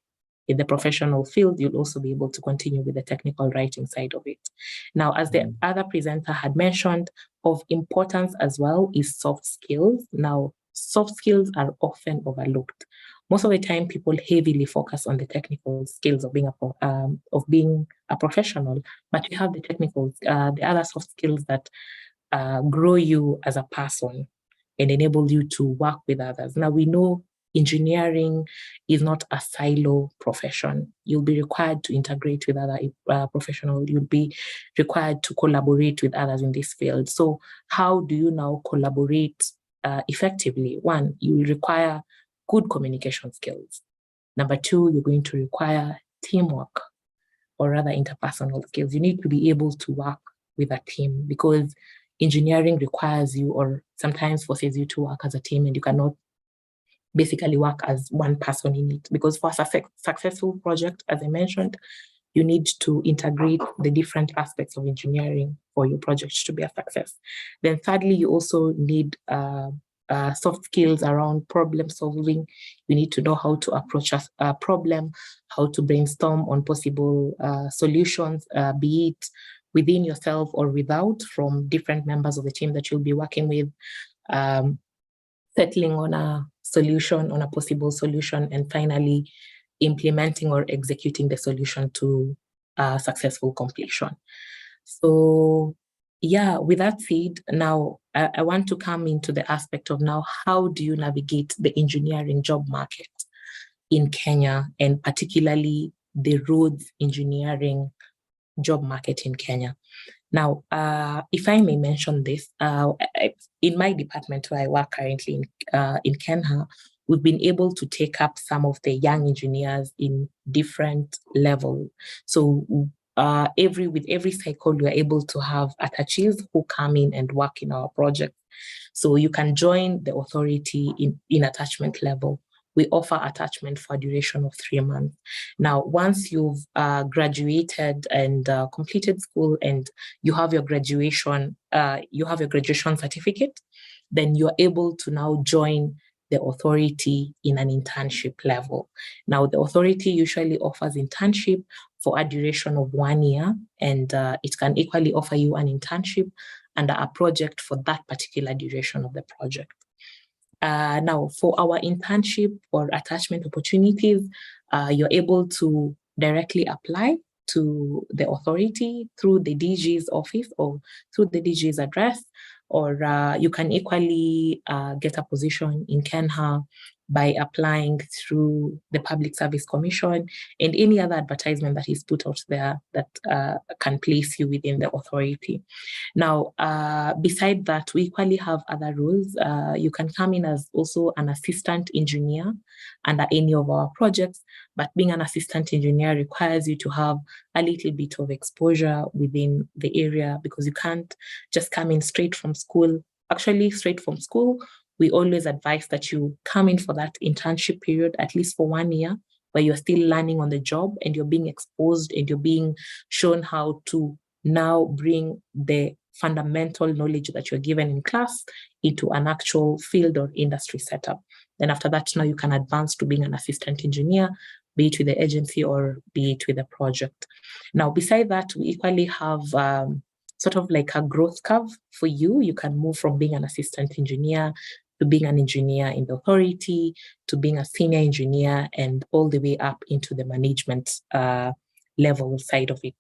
in the professional field, you'll also be able to continue with the technical writing side of it. Now, as the other presenter had mentioned, of importance as well is soft skills. Now, soft skills are often overlooked. Most of the time, people heavily focus on the technical skills of being a professional, but you have the technical, the other soft skills that grow you as a person and enable you to work with others. Now, we know engineering is not a silo profession. You'll be required to integrate with other professionals. You'll be required to collaborate with others in this field. So how do you now collaborate effectively? One, you will require good communication skills. Number two, you're going to require teamwork, or rather interpersonal skills. You need to be able to work with a team, because engineering requires you, or sometimes forces you to work as a team, and you cannot basically work as one person in it, because for a successful project, as I mentioned, you need to integrate the different aspects of engineering for your project to be a success. Then thirdly, you also need soft skills around problem solving. You need to know how to approach a problem, how to brainstorm on possible solutions, be it within yourself or without, from different members of the team that you'll be working with, settling on a solution, on a possible solution, and finally implementing or executing the solution to successful completion. So yeah, with that said, now I want to come into the aspect of now, how do you navigate the engineering job market in Kenya, and particularly the roads engineering job market in Kenya? Now, if I may mention this, in my department where I work currently in KENHA, we've been able to take up some of the young engineers in different levels. So with every cycle, we're able to have attaches who come in and work in our project. So you can join the authority in attachment level. We offer attachment for a duration of 3 months. Now, once you've graduated and completed school, and you have your graduation certificate, then you're able to now join the authority in an internship level. Now, the authority usually offers internship for a duration of 1 year, and it can equally offer you an internship under a project for that particular duration of the project. Now, for our internship or attachment opportunities, you're able to directly apply to the authority through the DG's office or through the DG's address, or you can equally get a position in KENHA by applying through the Public Service Commission and any other advertisement that is put out there that can place you within the authority. Now, beside that, we equally have other roles. You can come in as also an assistant engineer under any of our projects, but being an assistant engineer requires you to have a little bit of exposure within the area, because you can't just come in straight from school. Actually, straight from school, we always advise that you come in for that internship period, at least for 1 year, where you're still learning on the job and you're being exposed and you're being shown how to now bring the fundamental knowledge that you're given in class into an actual field or industry setup. Then after that, now you can advance to being an assistant engineer, be it with the agency or be it with the project. Now, beside that, we equally have sort of like a growth curve for you. You can move from being an assistant engineer to being an engineer in the authority, to being a senior engineer, and all the way up into the management level side of it.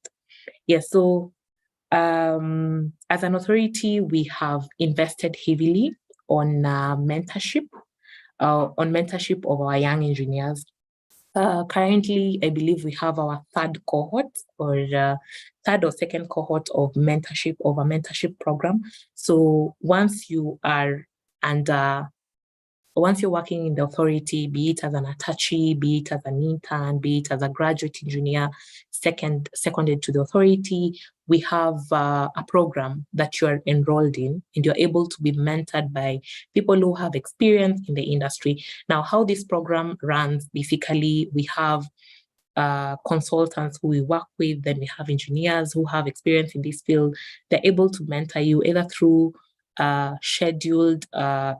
Yes, so as an authority, we have invested heavily on mentorship of our young engineers. Currently, I believe we have our third cohort or third or second cohort of a mentorship program. So once you are once you're working in the authority, be it as an attachee, be it as an intern, be it as a graduate engineer, seconded to the authority, we have a program that you're enrolled in, and you're able to be mentored by people who have experience in the industry. Now, how this program runs, basically, we have consultants who we work with, then we have engineers who have experience in this field. They're able to mentor you either through scheduled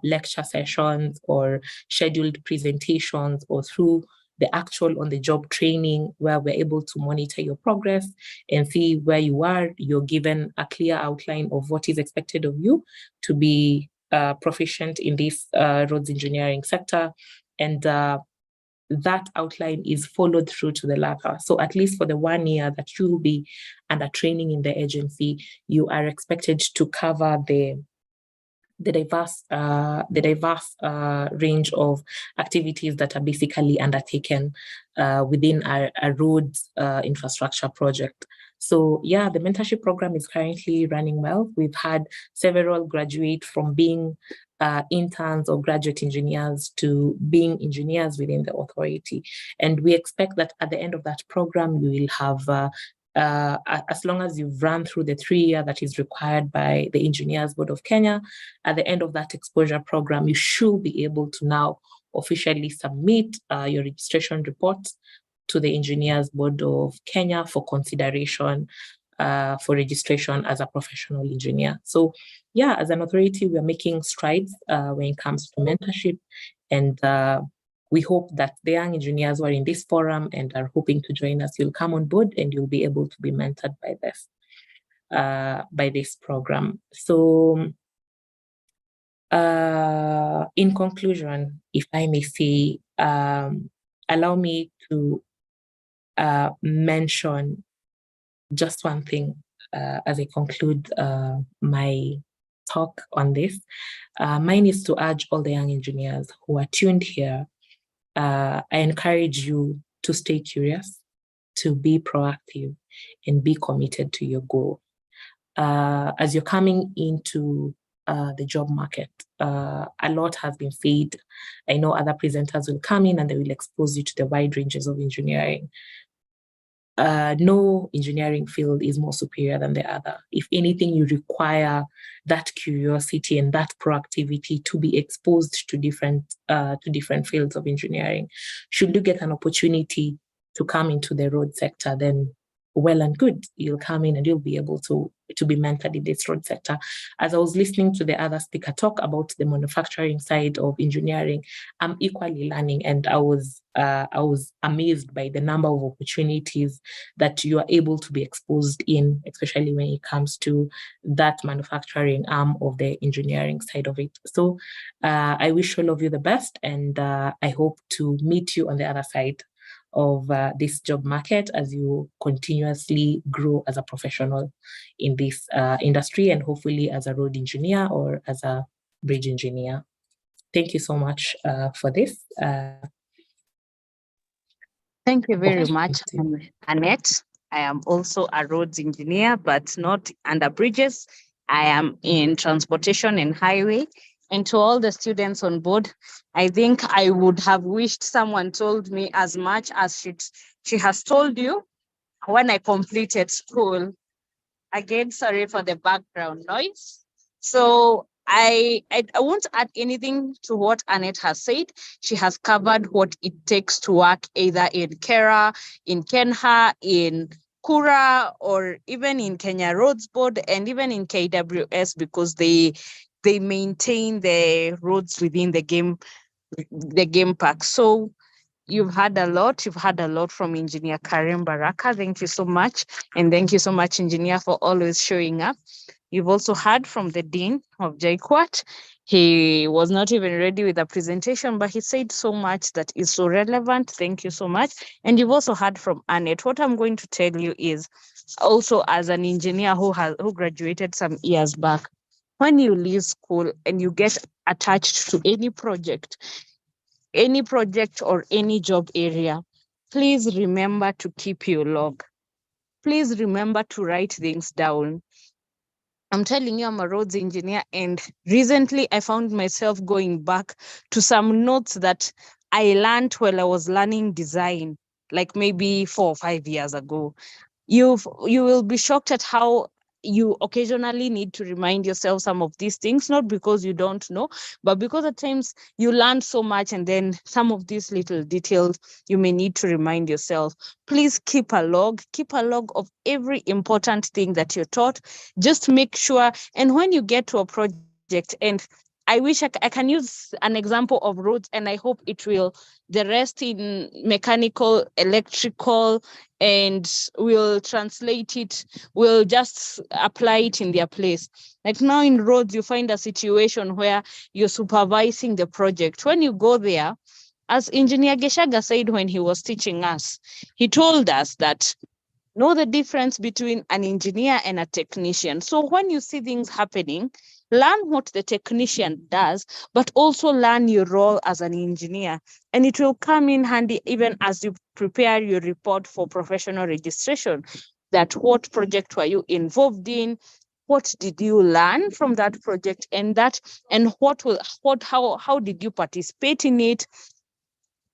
lecture sessions or scheduled presentations, or through the actual on-the-job training, where we're able to monitor your progress and see where you are. You're given a clear outline of what is expected of you to be proficient in this roads engineering sector, and that outline is followed through to the latter. So at least for the 1 year that you'll be under training in the agency, you are expected to cover the diverse range of activities that are basically undertaken within a road infrastructure project. So yeah, the mentorship program is currently running well. We've had several graduate from being interns or graduate engineers to being engineers within the authority. And we expect that at the end of that program, you will have as long as you've run through the 3 year that is required by the Engineers Board of Kenya, at the end of that exposure program, you should be able to now officially submit your registration report to the Engineers Board of Kenya for consideration for registration as a professional engineer. So yeah, as an authority, we are making strides when it comes to mentorship, and we hope that the young engineers who are in this forum and are hoping to join us, you'll come on board and you'll be able to be mentored by this program. So in conclusion, if I may say, allow me to mention just one thing as I conclude my talk on this. Mine is to urge all the young engineers who are tuned here. I encourage you to stay curious, to be proactive, and be committed to your goal. As you're coming into the job market, a lot has been said. I know other presenters will come in and they will expose you to the wide ranges of engineering. No engineering field is more superior than the other. If anything, you require that curiosity and that proactivity to be exposed to different fields of engineering. Should you get an opportunity to come into the road sector, then well and good. You'll come in and you'll be able to be mentored in this road sector. As I was listening to the other speaker talk about the manufacturing side of engineering, I'm equally learning, and I was amazed by the number of opportunities that you are able to be exposed in, especially when it comes to that manufacturing arm of the engineering side of it. So I wish all of you the best, and I hope to meet you on the other side of this job market as you continuously grow as a professional in this industry, and hopefully as a road engineer or as a bridge engineer. Thank you so much for this. Thank you very much, Annette. I am also a roads engineer, but not under bridges. I am in transportation and highway. And to all the students on board, I think I would have wished someone told me as much as she has told you when I completed school. Again, sorry for the background noise. So I won't add anything to what Annette has said. She has covered what it takes to work either in Kera, in Kenha, in Kura, or even in Kenya Roads Board, and even in KWS, because they maintain the roads within the game park. So you've had a lot. You've had a lot from Engineer Karim Baraka. Thank you so much. And thank you so much, Engineer, for always showing up. You've also heard from the Dean of JKUAT. He was not even ready with a presentation, but he said so much that is so relevant. Thank you so much. And you've also heard from Annette. What I'm going to tell you is, also as an engineer who graduated some years back, when you leave school and you get attached to any project or any job area, please remember to keep your log. Please remember to write things down. I'm telling you, I'm a roads engineer, and recently I found myself going back to some notes that I learned while I was learning design, like maybe 4 or 5 years ago. You will be shocked at how you occasionally need to remind yourself some of these things, not because you don't know, but because at times you learn so much, and then some of these little details you may need to remind yourself. Please keep a log of every important thing that you're taught. Just make sure, and when you get to a project, and I wish I can use an example of roads, and I hope it will, the rest in mechanical, electrical, and we'll translate it, we'll just apply it in their place. Like now in roads, you find a situation where you're supervising the project. When you go there, as Engineer Geshaga said when he was teaching us, he told us that know the difference between an engineer and a technician. So when you see things happening, learn what the technician does, but also learn your role as an engineer. And it will come in handy even as you prepare your report for professional registration. That what project were you involved in? What did you learn from that project? And how did you participate in it?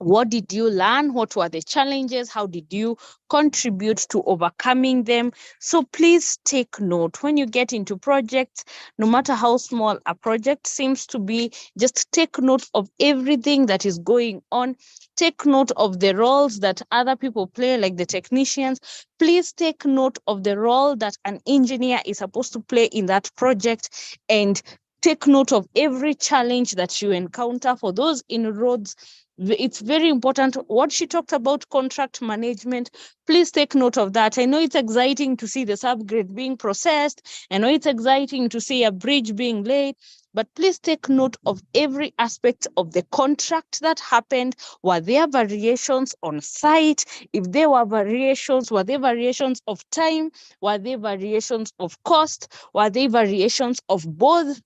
What did you learn? What were the challenges? How did you contribute to overcoming them? So please take note when you get into projects, no matter how small a project seems to be, just take note of everything that is going on. Take note of the roles that other people play, like the technicians. Please take note of the role that an engineer is supposed to play in that project, and take note of every challenge that you encounter. For those in roads, it's very important. What she talked about, contract management, please take note of that. I know it's exciting to see the subgrade being processed. I know it's exciting to see a bridge being laid, but please take note of every aspect of the contract that happened. Were there variations on site? If there were variations, were there variations of time? Were there variations of cost? Were there variations of both?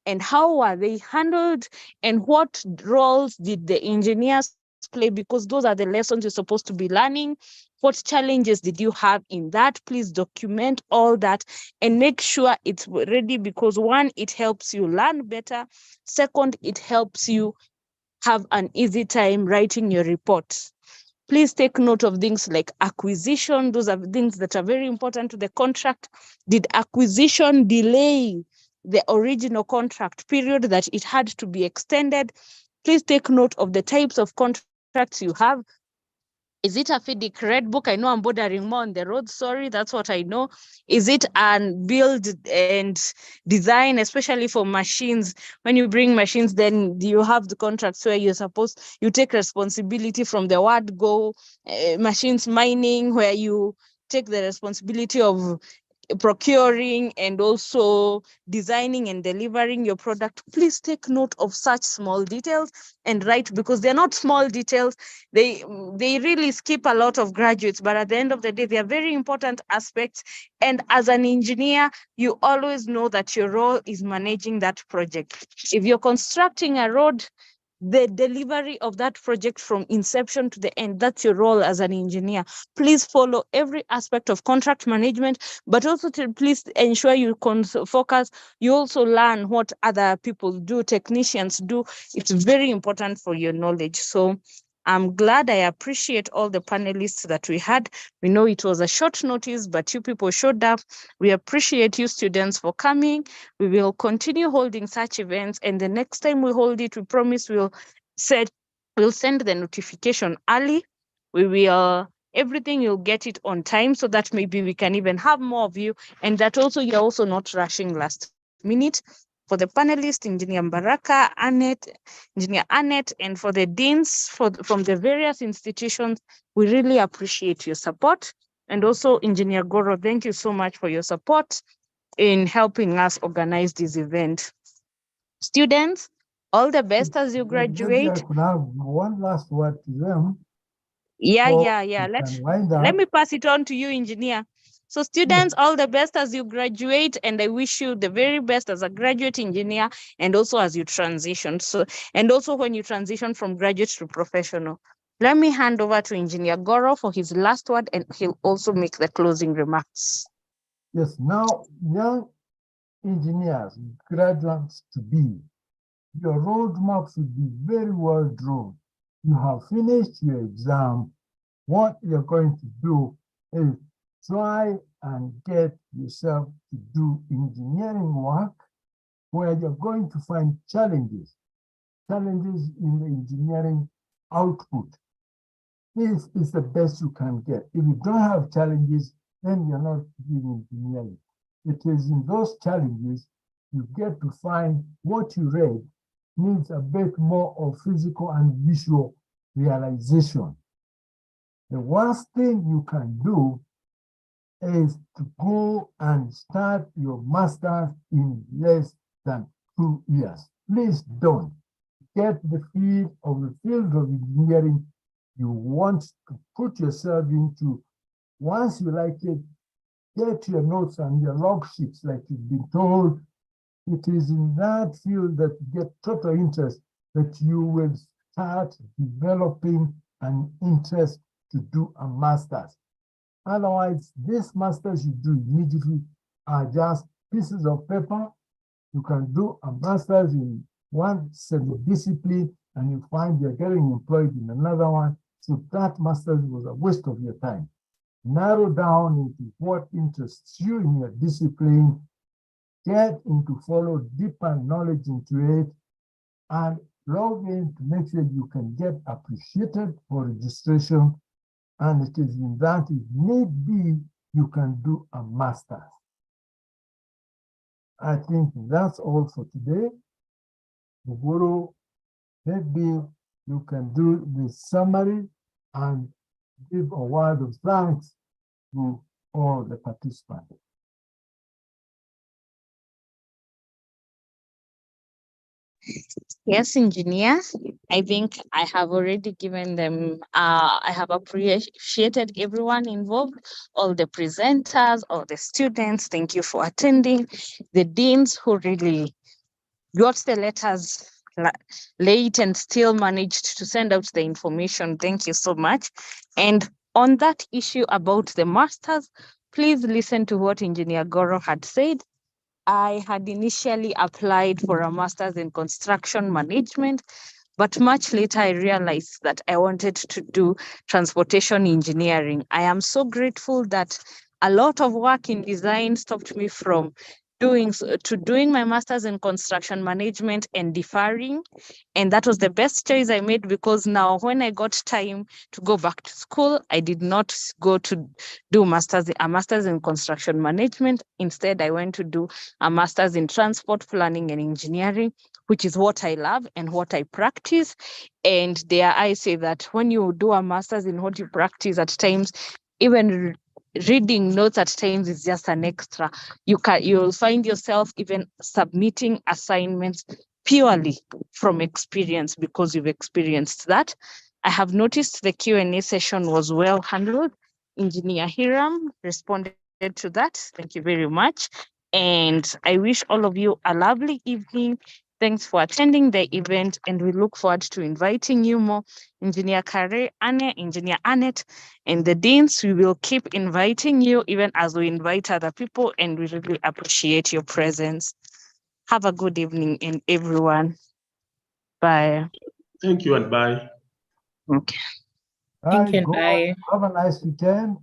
And how were they handled? And what roles did the engineers play? Because those are the lessons you're supposed to be learning. What challenges did you have in that? Please document all that and make sure it's ready, because one, it helps you learn better. Second, it helps you have an easy time writing your report. Please take note of things like acquisition. Those are things that are very important to the contract. Did acquisition delay the original contract period that it had to be extended? Please take note of the types of contracts you have. Is it a FIDIC red book? I know I'm bordering more on the road. Sorry, that's what I know. Is it an build and design, especially for machines? When you bring machines, then you have the contracts where you take responsibility from the word go, machines mining, where you take the responsibility of procuring and also designing and delivering your product. Please take note of such small details and write, because they're not small details. They really skip a lot of graduates, but at the end of the day, they are very important aspects. And as an engineer, you always know that your role is managing that project. If you're constructing a road, the delivery of that project from inception to the end, that's your role as an engineer. Please follow every aspect of contract management, but also to please ensure you focus. You also learn what other people do, technicians do. It's very important for your knowledge. So I'm glad. I appreciate all the panelists that we had. We know it was a short notice, but you people showed up. We appreciate you students for coming. We will continue holding such events, and the next time we hold it, we promise we'll send the notification early. We will everything, you'll get it on time, so that maybe we can even have more of you, and that also you're also not rushing last minute. For the panelists, Engineer Mbaraka, Engineer Annette, and for the deans from the various institutions, we really appreciate your support. And also Engineer Goro, thank you so much for your support in helping us organize this event. Students, all the best as you Maybe I graduate. could have one last word to them. Yeah. we can wind Let up. me pass it on to you, engineer. So students, all the best as you graduate, and I wish you the very best as a graduate engineer, and also as you transition. So, and also when you transition from graduate to professional. Let me hand over to Engineer Goro for his last word, and he'll also make the closing remarks. Yes, now young engineers, graduates to be, your roadmap should be very well drawn. You have finished your exam. What you're going to do is try and get yourself to do engineering work where you're going to find challenges in the engineering output. This is the best you can get. If you don't have challenges, then you're not doing engineering. It is in those challenges you get to find what you read needs a bit more of physical and visual realization. The worst thing you can do is to go and start your master's in less than 2 years. Please don't. Get the field of engineering you want to put yourself into. Once you like it, get your notes and your log sheets like you've been told. It is in that field that you get total interest that you will start developing an interest to do a master's. Otherwise, this master's you do immediately are just pieces of paper. You can do a master's in one semi-discipline and you find you're getting employed in another one. So that master's was a waste of your time. Narrow down into what interests you in your discipline, get into follow deeper knowledge into it, and log in to make sure you can get appreciated for registration. And it is in that, if need be, you can do a master's. I think that's all for today. Guru, maybe you can do the summary and give a word of thanks to all the participants. Yes, engineer. I think I have already given them, I have appreciated everyone involved, all the presenters, all the students. Thank you for attending. The deans who really got the letters late and still managed to send out the information. Thank you so much. And on that issue about the masters, please listen to what Engineer Goro had said. I had initially applied for a master's in construction management, but much later I realized that I wanted to do transportation engineering. I am so grateful that a lot of work in design stopped me from doing my master's in construction management and deferring. And that was the best choice I made, because now when I got time to go back to school, I did not go to do a master's in construction management. Instead, I went to do a master's in transport planning and engineering, which is what I love and what I practice. And there I say that when you do a master's in what you practice, at times, even reading notes at times is just an extra. You'll find yourself even submitting assignments purely from experience, because you've experienced that. I have noticed the Q&A session was well handled. Engineer Hiram responded to that. Thank you very much. And I wish all of you a lovely evening. Thanks for attending the event, and we look forward to inviting you more. Engineer Kare, Anne, Engineer Annette, and the deans, we will keep inviting you even as we invite other people, and we really appreciate your presence. Have a good evening, and everyone. Bye. Thank you and bye. Okay. Thank you. Go. Bye. Have a nice weekend.